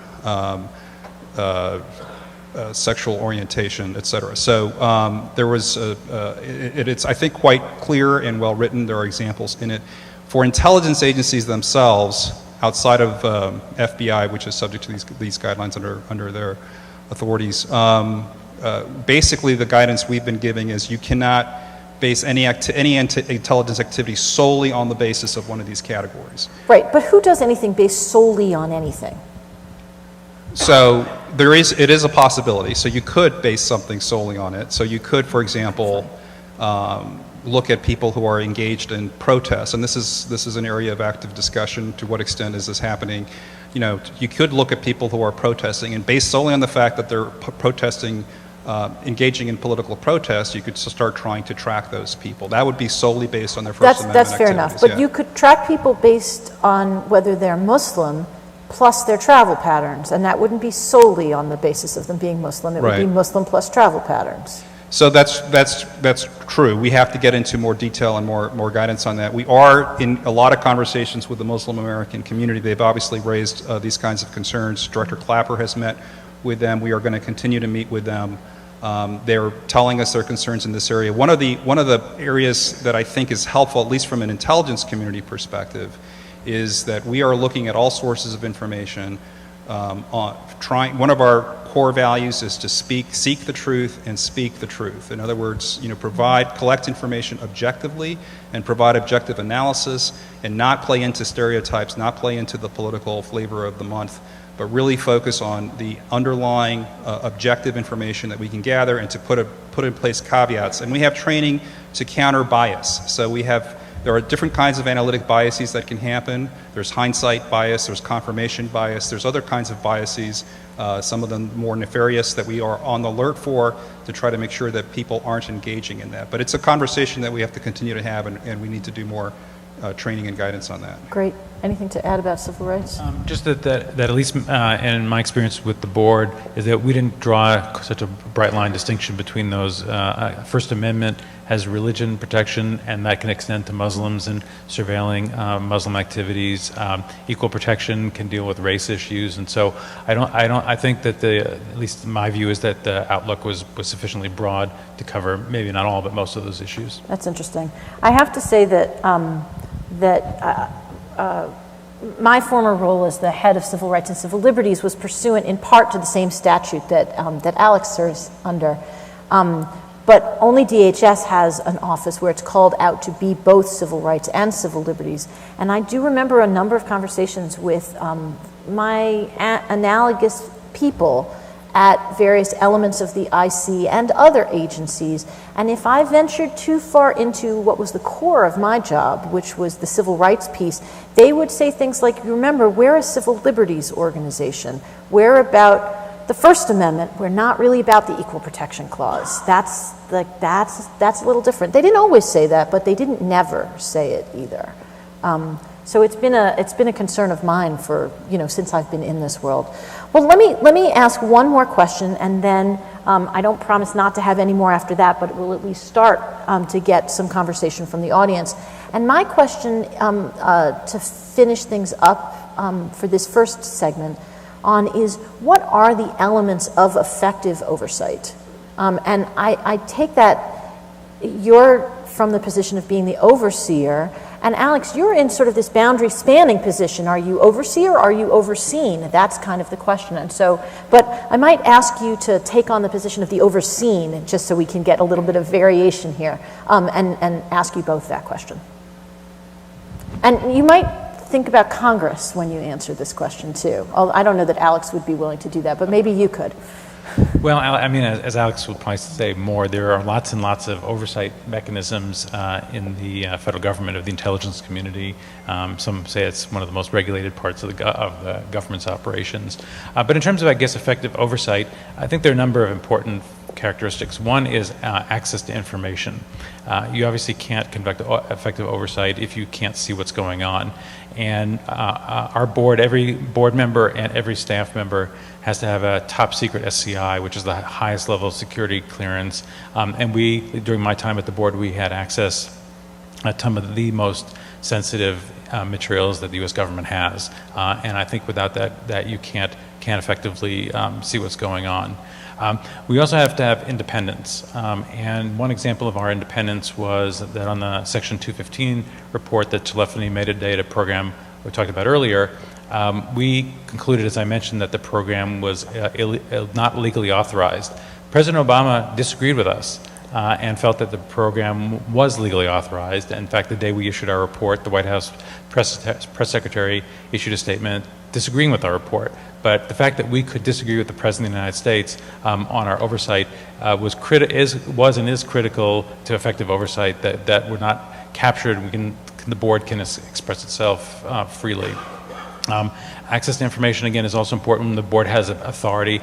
sexual orientation, et cetera. So there was, it's I think quite clear and well written. There are examples in it. For intelligence agencies themselves, outside of FBI, which is subject to these guidelines under their authorities, basically the guidance we've been giving is you cannot base any intelligence activity solely on the basis of one of these categories. Right, but who does anything based solely on anything? So it is a possibility. So you could base something solely on it. So you could, for example, look at people who are engaged in protests, and this is an area of active discussion. To what extent is this happening? You could look at people who are protesting, and based solely on the fact that they're protesting engaging in political protest, you could start trying to track those people. That would be solely based on their First Amendment That's fair enough. activities, But you could track people based on whether they're Muslim plus their travel patterns, and that wouldn't be solely on the basis of them being Muslim. It would be Right. Muslim plus travel patterns. So that's true. We have to get into more detail and more guidance on that. We are in a lot of conversations with the Muslim American community. They've obviously raised these kinds of concerns. Director Clapper has met with them. We are going to continue to meet with them. They're telling us their concerns in this area. One of the areas that I think is helpful, at least from an intelligence community perspective, is that we are looking at all sources of information. One of our core values is to seek the truth and speak the truth. In other words, collect information objectively and provide objective analysis, and not play into stereotypes, not play into the political flavor of the month, but really focus on the underlying objective information that we can gather, and to put in place caveats. And we have training to counter bias. So there are different kinds of analytic biases that can happen. There's hindsight bias, there's confirmation bias, there's other kinds of biases, some of them more nefarious, that we are on the alert for, to try to make sure that people aren't engaging in that. But it's a conversation that we have to continue to have, and we need to do more training and guidance on that. Great. Anything to add about civil rights? Just that at least in my experience with the board, is that we didn't draw such a bright line distinction between those. First Amendment has religion protection, and that can extend to Muslims and surveilling Muslim activities. Equal protection can deal with race issues, and so I think that at least my view is that the outlook was sufficiently broad to cover maybe not all, but most of those issues. That's interesting. I have to say that my former role as the head of civil rights and civil liberties was pursuant in part to the same statute that Alex serves under. But only DHS has an office where it's called out to be both civil rights and civil liberties. And I do remember a number of conversations with my analogous people at various elements of the IC and other agencies. And if I ventured too far into what was the core of my job, which was the civil rights piece, they would say things like, remember, we're a civil liberties organization. We're about the First Amendment. We're not really about the Equal Protection Clause. That's a little different. They didn't always say that, but they didn't never say it either. So it's been a concern of mine for, since I've been in this world. Well, let me ask one more question, and then I don't promise not to have any more after that, but we'll at least start to get some conversation from the audience. And my question to finish things up for this first segment is, what are the elements of effective oversight? And I take that you're from the position of being the overseer. And Alex, you're in sort of this boundary spanning position. Are you overseer or are you overseen? That's kind of the question. And so, but I might ask you to take on the position of the overseen, just so we can get a little bit of variation here, and ask you both that question. And you might think about Congress when you answer this question too. I don't know that Alex would be willing to do that, but maybe you could. Well, I mean, as Alex will probably say more, there are lots and lots of oversight mechanisms in the federal government, of the intelligence community. Some say it's one of the most regulated parts of the government's operations. But in terms of, I guess, effective oversight, I think there are a number of important characteristics. One is access to information. You obviously can't conduct effective oversight if you can't see what's going on. And our board, every board member and every staff member has to have a top secret SCI, which is the highest level of security clearance. And during my time at the board, we had access to some of the most sensitive materials that the U.S. government has. And I think without that you can't effectively see what's going on. We also have to have independence, and one example of our independence was that on the Section 215 report, the telephony metadata program we talked about earlier, we concluded, as I mentioned, that the program was not legally authorized. President Obama disagreed with us and felt that the program was legally authorized. In fact, the day we issued our report, the White House press secretary issued a statement disagreeing with our report. But the fact that we could disagree with the President of the United States on our oversight was and is critical to effective oversight, that we're not captured. The board can express itself freely. Access to information, again, is also important. The board has authority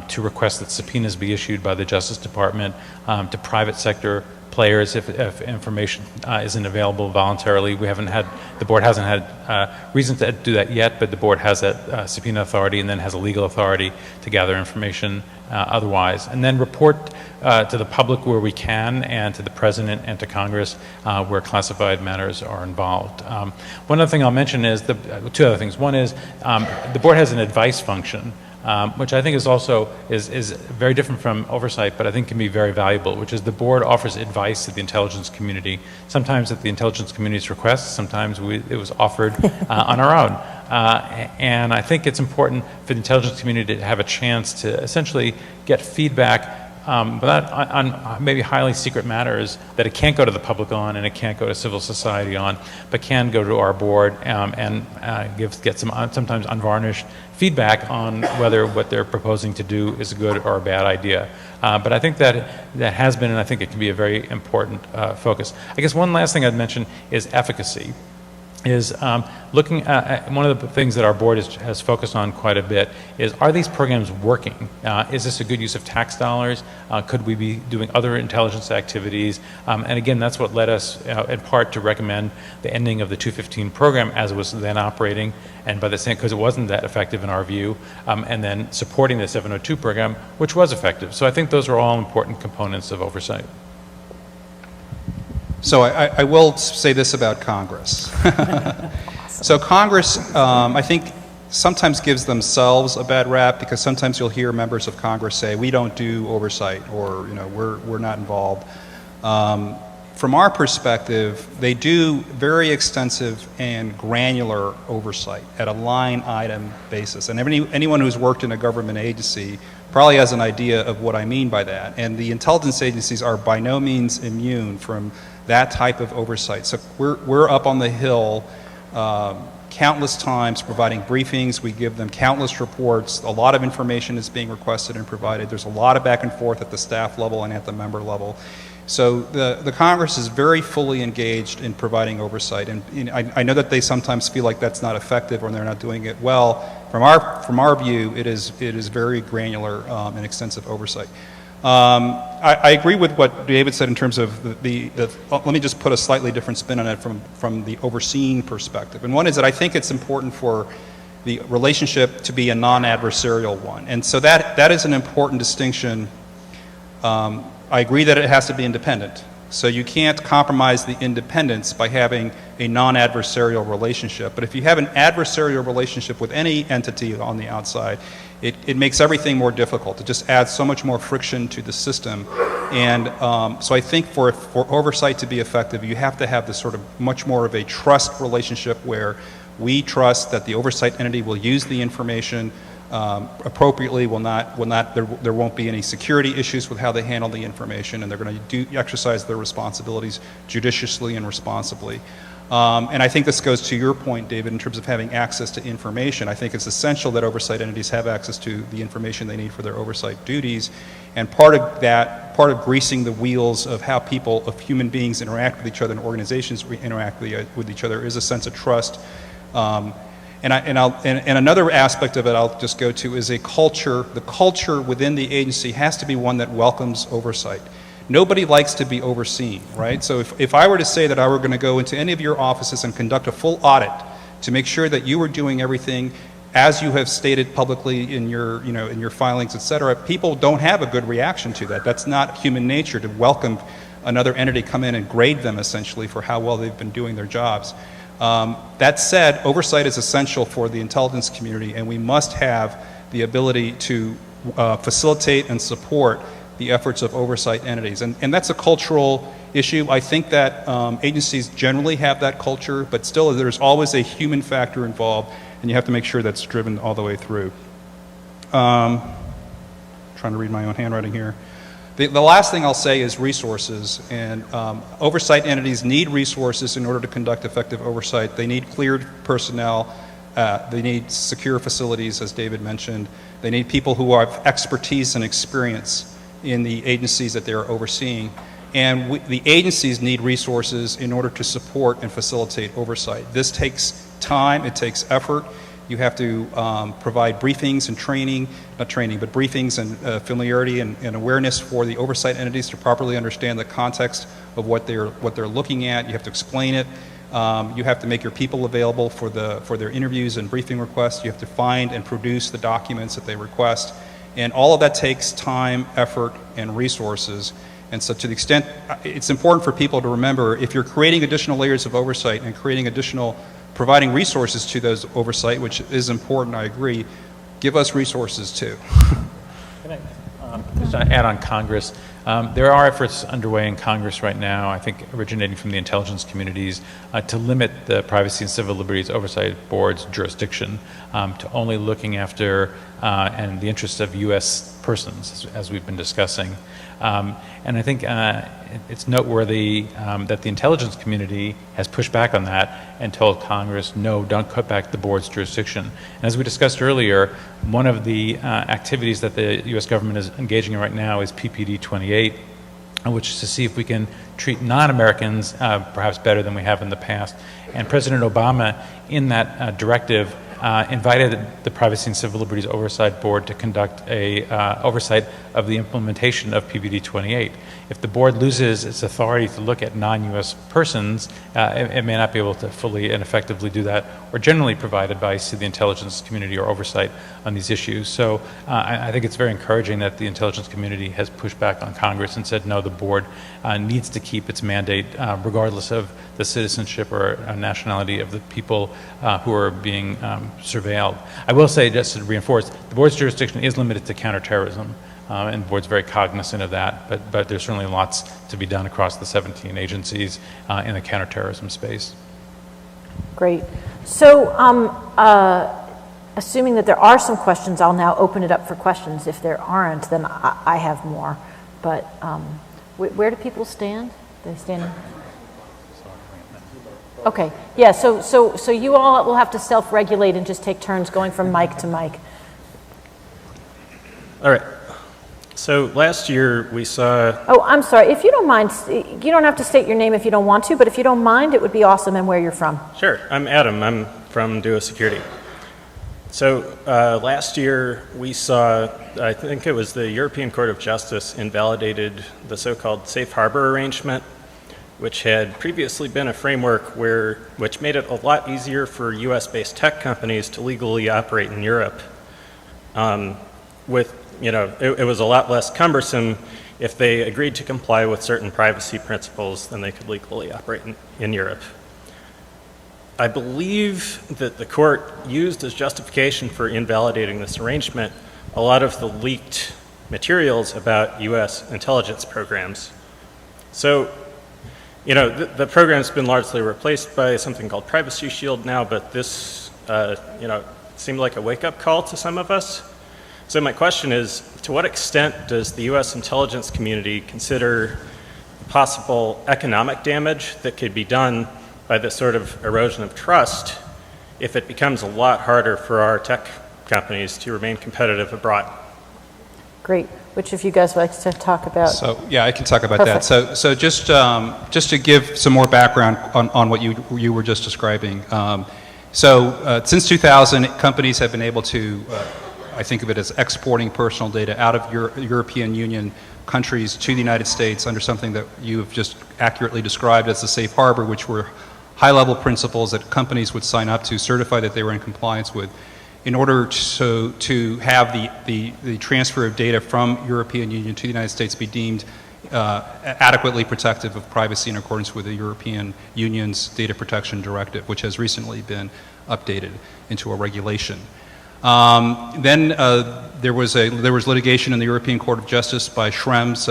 to request that subpoenas be issued by the Justice Department to private sector players if information isn't available voluntarily. The board hasn't had reason to do that yet, but the board has that subpoena authority and then has a legal authority to gather information otherwise. And then report to the public where we can, and to the President and to Congress where classified matters are involved. One other thing I'll mention is, two other things. One is the board has an advice function, which I think is also is very different from oversight, but I think can be very valuable, which is the board offers advice to the intelligence community, sometimes at the intelligence community's request, sometimes it was offered on our own. And I think it's important for the intelligence community to have a chance to essentially get feedback on maybe highly secret matters that it can't go to the public on and it can't go to civil society on, but can go to our board and get some sometimes unvarnished feedback on whether what they're proposing to do is a good or a bad idea. But I think that has been, and I think it can be a very important focus. I guess one last thing I'd mention is efficacy. Is looking at one of the things that our board has focused on quite a bit is, are these programs working? Is this a good use of tax dollars? Could we be doing other intelligence activities? And again, that's what led us in part to recommend the ending of the 215 program as it was then operating, and by the same, because it wasn't that effective in our view, and then supporting the 702 program, which was effective. So I think those are all important components of oversight. So I will say this about Congress. So Congress, I think, sometimes gives themselves a bad rap, because sometimes you'll hear members of Congress say, we don't do oversight, or we're not involved. From our perspective, they do very extensive and granular oversight at a line item basis. And anyone who's worked in a government agency probably has an idea of what I mean by that. And the intelligence agencies are by no means immune from that type of oversight. So we're up on the Hill countless times providing briefings. We give them countless reports. A lot of information is being requested and provided. There's a lot of back and forth at the staff level and at the member level. So the Congress is very fully engaged in providing oversight. And I know that they sometimes feel like that's not effective or they're not doing it well. From our view, it is very granular and extensive oversight. I agree with what David said in terms of let me just put a slightly different spin on it from the overseeing perspective. And one is that I think it's important for the relationship to be a non-adversarial one. And so that is an important distinction. I agree that it has to be independent. So you can't compromise the independence by having a non-adversarial relationship. But if you have an adversarial relationship with any entity on the outside, it makes everything more difficult. It just adds so much more friction to the system. And so I think for oversight to be effective, you have to have this sort of much more of a trust relationship where we trust that the oversight entity will use the information appropriately, there won't be any security issues with how they handle the information, and they're going to exercise their responsibilities judiciously and responsibly. And I think this goes to your point, David, in terms of having access to information. I think it's essential that oversight entities have access to the information they need for their oversight duties. And part of greasing the wheels of how human beings interact with each other and organizations interact with each other is a sense of trust. And another aspect of it I'll just go to is a culture. The culture within the agency has to be one that welcomes oversight. Nobody likes to be overseen, right? So if I were to say that I were going to go into any of your offices and conduct a full audit to make sure that you were doing everything as you have stated publicly in your filings, et cetera, people don't have a good reaction to that. That's not human nature to welcome another entity come in and grade them essentially for how well they've been doing their jobs. That said, oversight is essential for the intelligence community, and we must have the ability to facilitate and support the efforts of oversight entities. And that's a cultural issue. I think that agencies generally have that culture, but still there's always a human factor involved, and you have to make sure that's driven all the way through. Trying to read my own handwriting here. The last thing I'll say is resources, and oversight entities need resources in order to conduct effective oversight. They need cleared personnel, they need secure facilities, as David mentioned. They need people who have expertise and experience in the agencies that they're overseeing. And the agencies need resources in order to support and facilitate oversight. This takes time, it takes effort, You have to provide briefings and training, not training, but briefings and familiarity and awareness for the oversight entities to properly understand the context of what they're looking at. You have to explain it. You have to make your people available for their interviews and briefing requests. You have to find and produce the documents that they request. And all of that takes time, effort, and resources. And so to the extent, it's important for people to remember, if you're creating additional layers of oversight and providing resources to those oversight, which is important, I agree, give us resources too. Can I just add on Congress? There are efforts underway in Congress right now, I think originating from the intelligence communities, to limit the Privacy and Civil Liberties Oversight Board's jurisdiction to only looking after and the interests of U.S. persons, as we've been discussing. And I think it's noteworthy that the intelligence community has pushed back on that and told Congress, no, don't cut back the board's jurisdiction. And as we discussed earlier, one of the activities that the U.S. government is engaging in right now is PPD 28, which is to see if we can treat non-Americans perhaps better than we have in the past. And President Obama, in that directive, invited the Privacy and Civil Liberties Oversight Board to conduct a oversight of the implementation of PPD 28. If the board loses its authority to look at non-U.S. persons, it may not be able to fully and effectively do that, or generally provided by the intelligence community or oversight on these issues. So I think it's very encouraging that the intelligence community has pushed back on Congress and said, no, the board needs to keep its mandate regardless of the citizenship or nationality of the people who are being surveilled. I will say, just to reinforce, the board's jurisdiction is limited to counterterrorism, and the board's very cognizant of that, but there's certainly lots to be done across the 17 agencies in the counterterrorism space. Great. So assuming that there are some questions, I'll now open it up for questions. If there aren't, then I have more. But where do people stand? They stand. Okay. Yeah. So you all will have to self-regulate and just take turns going from mic to mic. All right. So last year we saw... Oh, I'm sorry. If you don't mind, you don't have to state your name if you don't want to, but if you don't mind, it would be awesome, and where you're from. Sure. I'm Adam. I'm from Duo Security. So last year we saw, I think it was the European Court of Justice invalidated the so-called safe harbor arrangement, which had previously been a framework which made it a lot easier for US-based tech companies to legally operate in Europe. It was a lot less cumbersome if they agreed to comply with certain privacy principles than they could legally operate in Europe. I believe that the court used as justification for invalidating this arrangement a lot of the leaked materials about US intelligence programs. So, the program's been largely replaced by something called Privacy Shield now, but this, seemed like a wake-up call to some of us. So my question is, to what extent does the US intelligence community consider possible economic damage that could be done by this sort of erosion of trust if it becomes a lot harder for our tech companies to remain competitive abroad? Great. Which of you guys would like to talk about? So yeah, I can talk about Perfect. that. So just to give some more background on what you were just describing. Since 2000, companies have been able to, I think of it as exporting personal data out of European Union countries to the United States under something that you have just accurately described as the safe harbor, which were high-level principles that companies would sign up to, certify that they were in compliance with, in order to have the transfer of data from European Union to the United States be deemed adequately protective of privacy in accordance with the European Union's Data Protection Directive, which has recently been updated into a regulation. Then there was litigation in the European Court of Justice by Schrems,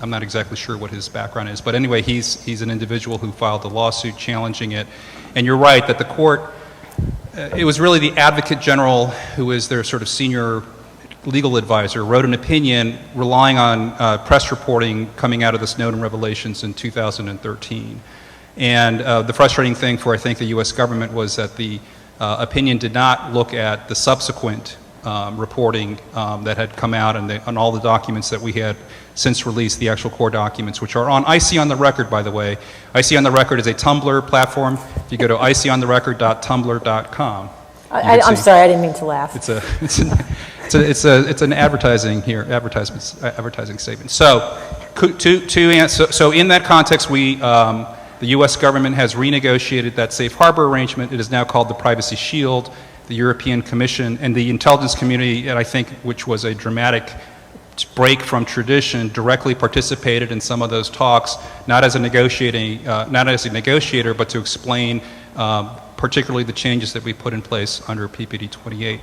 I'm not exactly sure what his background is, but anyway, he's an individual who filed a lawsuit challenging it. And you're right that the court, it was really the Advocate General, who is their sort of senior legal advisor, wrote an opinion relying on press reporting coming out of the Snowden revelations in 2013. And the frustrating thing for, I think, the U.S. government was that the opinion did not look at the subsequent reporting that had come out and all the documents that we had since released, the actual core documents, which are on IC on the Record, by the way. IC on the Record is a Tumblr platform. If you go to icontherecord.tumblr.com. I'm sorry, I didn't mean to laugh. It's an advertising statement. So, so in that context, the U.S. government has renegotiated that safe harbor arrangement. It is now called the Privacy Shield. The European Commission and the intelligence community, and I think, which was a dramatic break from tradition, directly participated in some of those talks, not as a negotiator, but to explain particularly the changes that we put in place under PPD 28.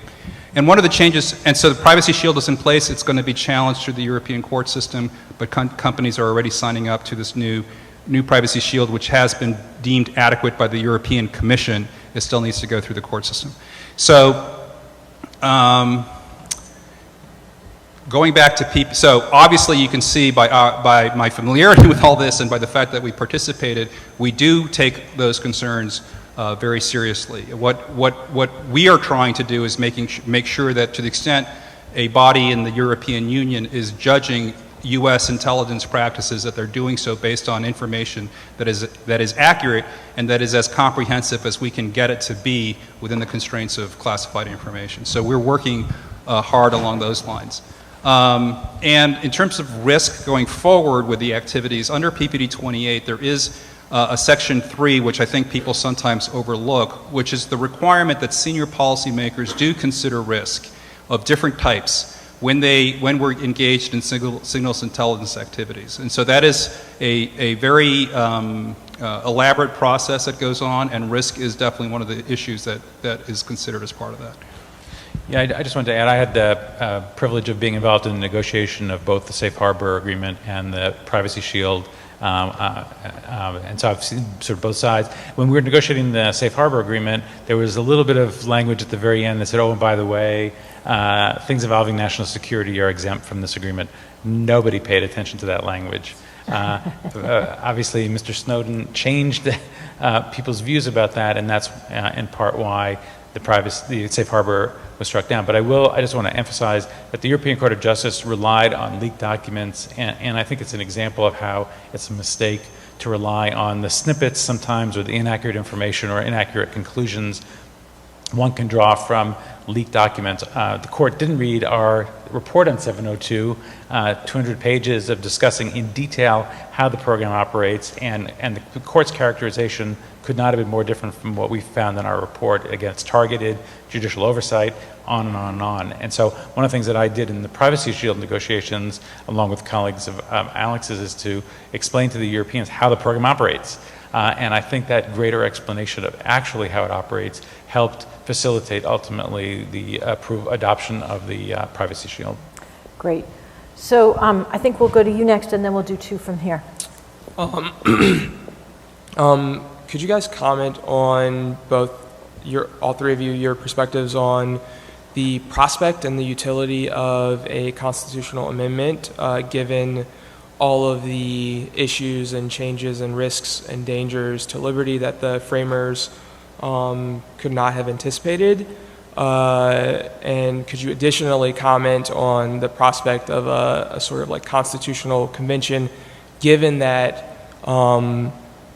And one of the changes, and so the Privacy Shield is in place. It's going to be challenged through the European court system, but companies are already signing up to this new Privacy Shield, which has been deemed adequate by the European Commission. It still needs to go through the court system. So, going back to people, so obviously you can see by my familiarity with all this and by the fact that we participated, we do take those concerns very seriously. What we are trying to do is make sure that to the extent a body in the European Union is judging U.S. intelligence practices, that they're doing so based on information that is accurate and that is as comprehensive as we can get it to be within the constraints of classified information. So we're working hard along those lines. And in terms of risk going forward with the activities, under PPD 28, there is a Section 3, which I think people sometimes overlook, which is the requirement that senior policymakers do consider risk of different types when we're engaged in signals intelligence activities. And so that is a very elaborate process that goes on, and risk is definitely one of the issues that is considered as part of that. Yeah, I just wanted to add, I had the privilege of being involved in the negotiation of both the Safe Harbor Agreement and the Privacy Shield, and so I've seen sort of both sides. When we were negotiating the Safe Harbor Agreement, there was a little bit of language at the very end that said, oh, and by the way, things involving national security are exempt from this agreement. Nobody paid attention to that language. Obviously, Mr. Snowden changed people's views about that, and that's in part why the safe harbor was struck down. But I just want to emphasize that the European Court of Justice relied on leaked documents, and I think it's an example of how it's a mistake to rely on the snippets sometimes with inaccurate information or inaccurate conclusions one can draw from leaked documents. The court didn't read our report on 702, 200 pages of discussing in detail how the program operates, and the court's characterization could not have been more different from what we found in our report against targeted judicial oversight, on and on and on. And so one of the things that I did in the Privacy Shield negotiations, along with colleagues of Alex's, is to explain to the Europeans how the program operates. And I think that greater explanation of actually how it operates helped facilitate ultimately the adoption of the Privacy Shield. Great. So I think we'll go to you next, and then we'll do two from here. Could you guys comment on all three of you, your perspectives on the prospect and the utility of a constitutional amendment, given all of the issues and changes and risks and dangers to liberty that the framers could not have anticipated? And could you additionally comment on the prospect of a sort of like constitutional convention, given that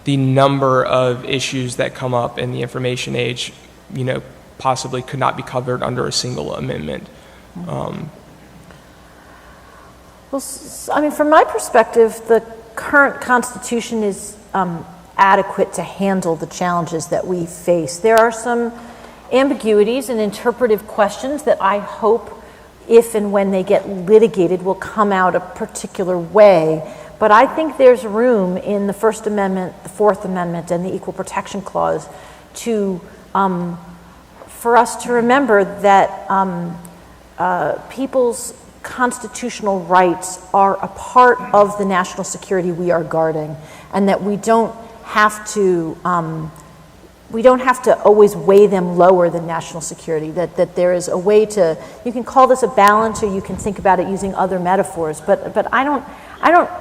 the number of issues that come up in the information age, possibly could not be covered under a single amendment? Well, I mean, from my perspective, the current Constitution is adequate to handle the challenges that we face. There are some ambiguities and interpretive questions that I hope, if and when they get litigated, will come out a particular way. But I think there's room in the First Amendment, the Fourth Amendment, and the Equal Protection Clause for us to remember that people's constitutional rights are a part of the national security we are guarding, and that we don't have to always weigh them lower than national security, that there is a way to, you can call this a balance, or you can think about it using other metaphors, but I don't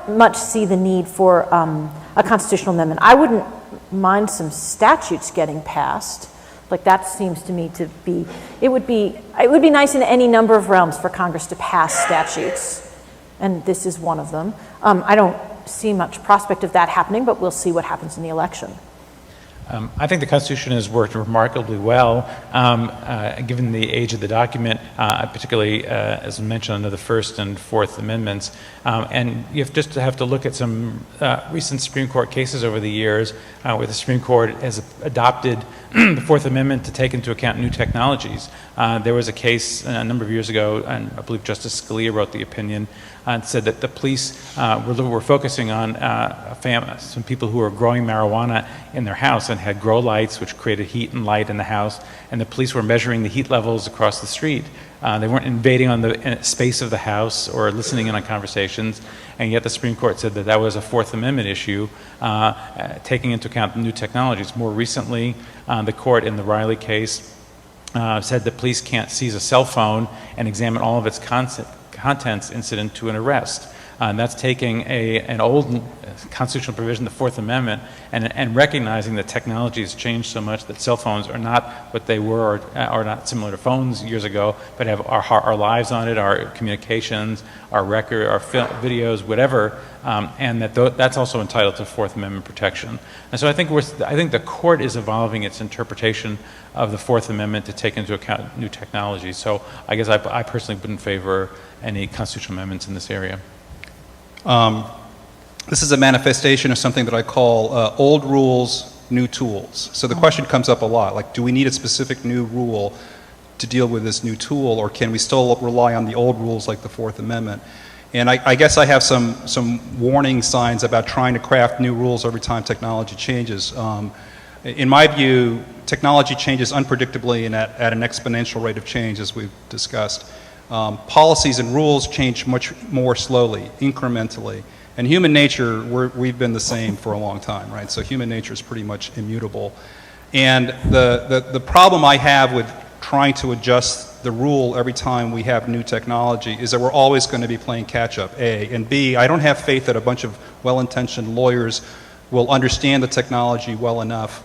much see the need for a constitutional amendment. I wouldn't mind some statutes getting passed, Like that seems to me to be, it would be nice in any number of realms for Congress to pass statutes, and this is one of them. I don't see much prospect of that happening, but we'll see what happens in the election. I think the Constitution has worked remarkably well, given the age of the document, particularly as mentioned under the First and Fourth Amendments. And you have to look at some recent Supreme Court cases over the years where the Supreme Court has adopted the Fourth Amendment to take into account new technologies. There was a case a number of years ago, and I believe Justice Scalia wrote the opinion, and said that the police were focusing on some people who were growing marijuana in their house and had grow lights, which created heat and light in the house, and the police were measuring the heat levels across the street. They weren't invading on the space of the house or listening in on conversations, and yet the Supreme Court said that that was a Fourth Amendment issue, taking into account the new technologies. More recently, the court in the Riley case said that police can't seize a cell phone and examine all of its contents incident to an arrest. And that's taking an old constitutional provision, the Fourth Amendment, and recognizing that technology has changed so much that cell phones are not what they were, or are not similar to phones years ago, but have our lives on it, our communications, our record, our videos, whatever, and that's also entitled to Fourth Amendment protection. And so I think the court is evolving its interpretation of the Fourth Amendment to take into account new technology. So I guess I personally wouldn't favor any constitutional amendments in this area. This is a manifestation of something that I call old rules, new tools. So the question comes up a lot, like, do we need a specific new rule to deal with this new tool, or can we still rely on the old rules like the Fourth Amendment? And I guess I have some warning signs about trying to craft new rules every time technology changes. In my view, technology changes unpredictably and at an exponential rate of change, as we've discussed. Policies and rules change much more slowly, incrementally. And human nature, we've been the same for a long time, right? So human nature is pretty much immutable. And the problem I have with trying to adjust the rule every time we have new technology is that we're always going to be playing catch-up, A. And B, I don't have faith that a bunch of well-intentioned lawyers will understand the technology well enough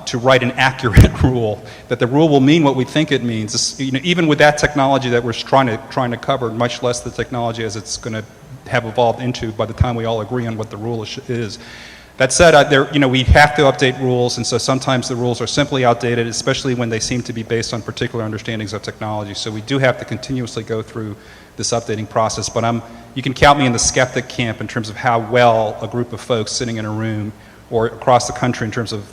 to write an accurate rule, that the rule will mean what we think it means. Even with that technology that we're trying to cover, much less the technology as it's going to have evolved into by the time we all agree on what the rule is. That said, we have to update rules, and so sometimes the rules are simply outdated, especially when they seem to be based on particular understandings of technology. So we do have to continuously go through this updating process. But you can count me in the skeptic camp in terms of how well a group of folks sitting in a room or across the country in terms of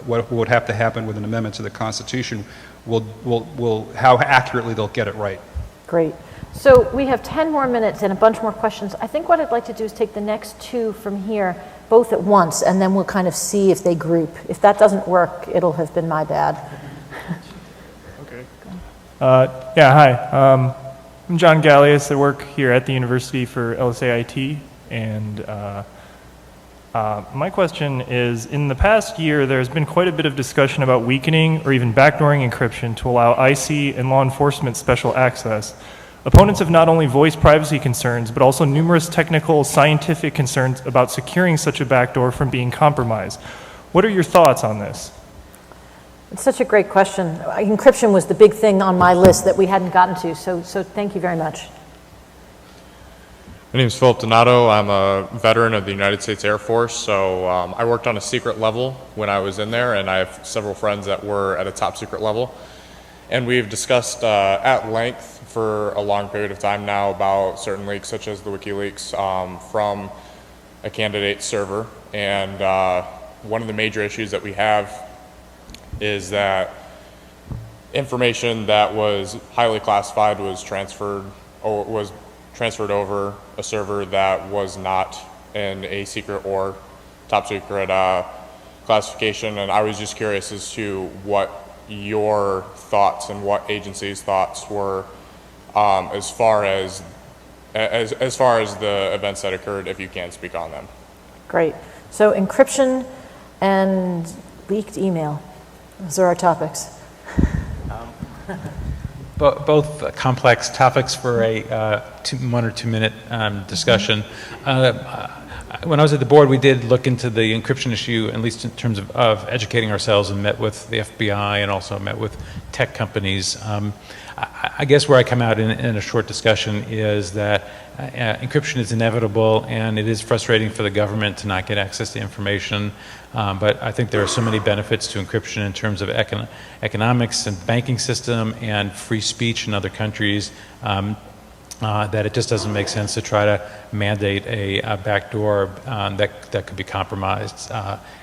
what would have to happen with an amendment to the Constitution how accurately they'll get it right. Great. So we have 10 more minutes and a bunch more questions. I think what I'd like to do is take the next two from here, both at once, and then we'll kind of see if they group. If that doesn't work, it'll have been my bad. Okay. Hi. I'm John Gallius. I work here at the university for LSAIT, and my question is, in the past year, there's been quite a bit of discussion about weakening or even backdooring encryption to allow IC and law enforcement special access. Opponents have not only voiced privacy concerns, but also numerous technical, scientific concerns about securing such a backdoor from being compromised. What are your thoughts on this? It's such a great question. Encryption was the big thing on my list that we hadn't gotten to, so thank you very much. My name is Philip Donato. I'm a veteran of the United States Air Force, so I worked on a secret level when I was in there, and I have several friends that were at a top secret level. And we've discussed at length for a long period of time now about certain leaks, such as the WikiLeaks from a candidate server. And one of the major issues that we have is that information that was highly classified was transferred over a server that was not in a secret or top secret classification. And I was just curious as to what your thoughts and what agency's thoughts were as far as the events that occurred, if you can speak on them. Great. So encryption and leaked email. Those are our topics. Both complex topics for a 1 or 2 minute discussion. when I was at the board, we did look into the encryption issue, at least in terms of educating ourselves, and met with the FBI and also met with tech companies. I guess where I come out in a short discussion is that encryption is inevitable, and it is frustrating for the government to not get access to information. But I think there are so many benefits to encryption in terms of economics and banking system and free speech in other countries. That it just doesn't make sense to try to mandate a backdoor that could be compromised.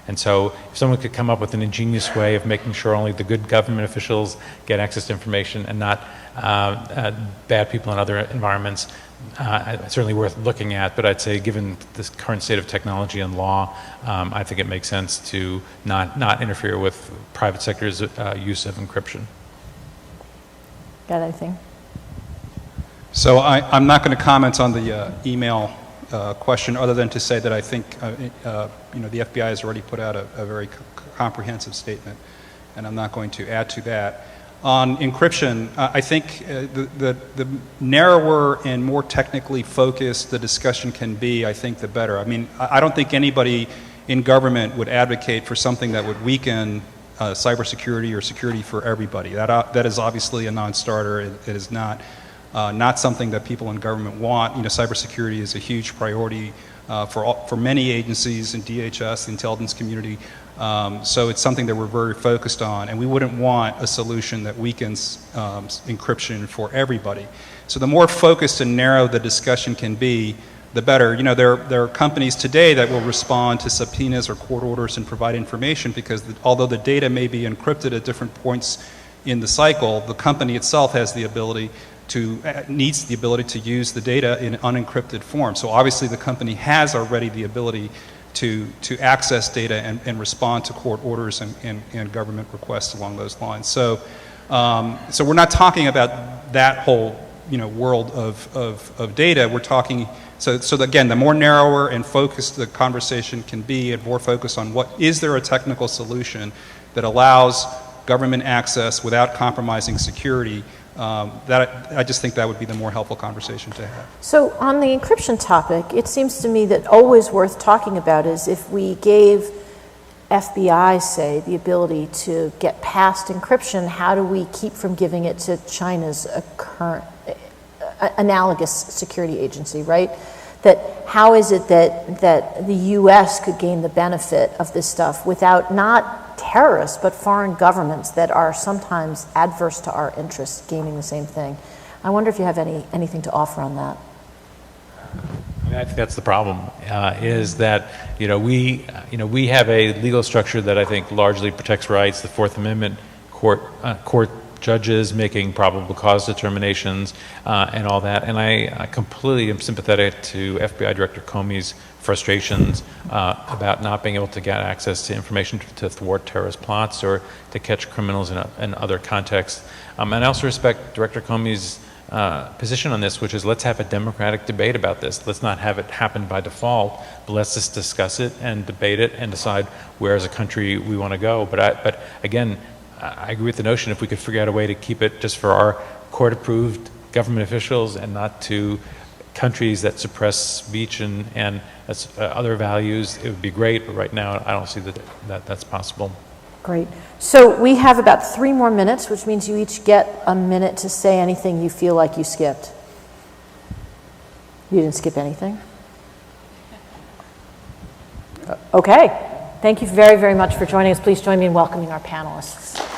And so if someone could come up with an ingenious way of making sure only the good government officials get access to information and not bad people in other environments, it's certainly worth looking at. But I'd say given this current state of technology and law, I think it makes sense to not interfere with private sector's use of encryption. Got anything? So I'm not going to comment on the email question, other than to say that I think the FBI has already put out a very comprehensive statement, and I'm not going to add to that. On encryption, I think the narrower and more technically focused the discussion can be, I think the better. I mean, I don't think anybody in government would advocate for something that would weaken cybersecurity or security for everybody. That is obviously a non-starter. It is not something that people in government want. Cybersecurity is a huge priority for many agencies in DHS, the intelligence community. So it's something that we're very focused on, and we wouldn't want a solution that weakens encryption for everybody. So the more focused and narrow the discussion can be, the better. There are companies today that will respond to subpoenas or court orders and provide information because although the data may be encrypted at different points in the cycle, the company itself needs the ability to use the data in unencrypted form. So obviously the company has already the ability to access data and respond to court orders and government requests along those lines. So we're not talking about that whole world of data. We're talking, so again, the more narrower and focused the conversation can be, and more focused on is there a technical solution that allows government access without compromising security. I just think that would be the more helpful conversation to have. So on the encryption topic, it seems to me that always worth talking about is if we gave FBI, say, the ability to get past encryption, how do we keep from giving it to China's current analogous security agency, right? That how is it that the U.S. could gain the benefit of this stuff without not terrorists, but foreign governments that are sometimes adverse to our interests gaining the same thing? I wonder if you have anything to offer on that. I think that's the problem, is that we have a legal structure that I think largely protects rights, the Fourth Amendment, court judges making probable cause determinations and all that. And I completely am sympathetic to FBI Director Comey's frustrations about not being able to get access to information to thwart terrorist plots or to catch criminals in other contexts. And I also respect Director Comey's position on this, which is let's have a democratic debate about this. Let's not have it happen by default, but let's just discuss it and debate it and decide where as a country we want to go. But again, I agree with the notion if we could figure out a way to keep it just for our court-approved government officials and not to countries that suppress speech and other values, it would be great. But right now, I don't see that's possible. Great. So we have about 3 more minutes, which means you each get a minute to say anything you feel like you skipped. You didn't skip anything? Okay. Thank you very, very much for joining us. Please join me in welcoming our panelists.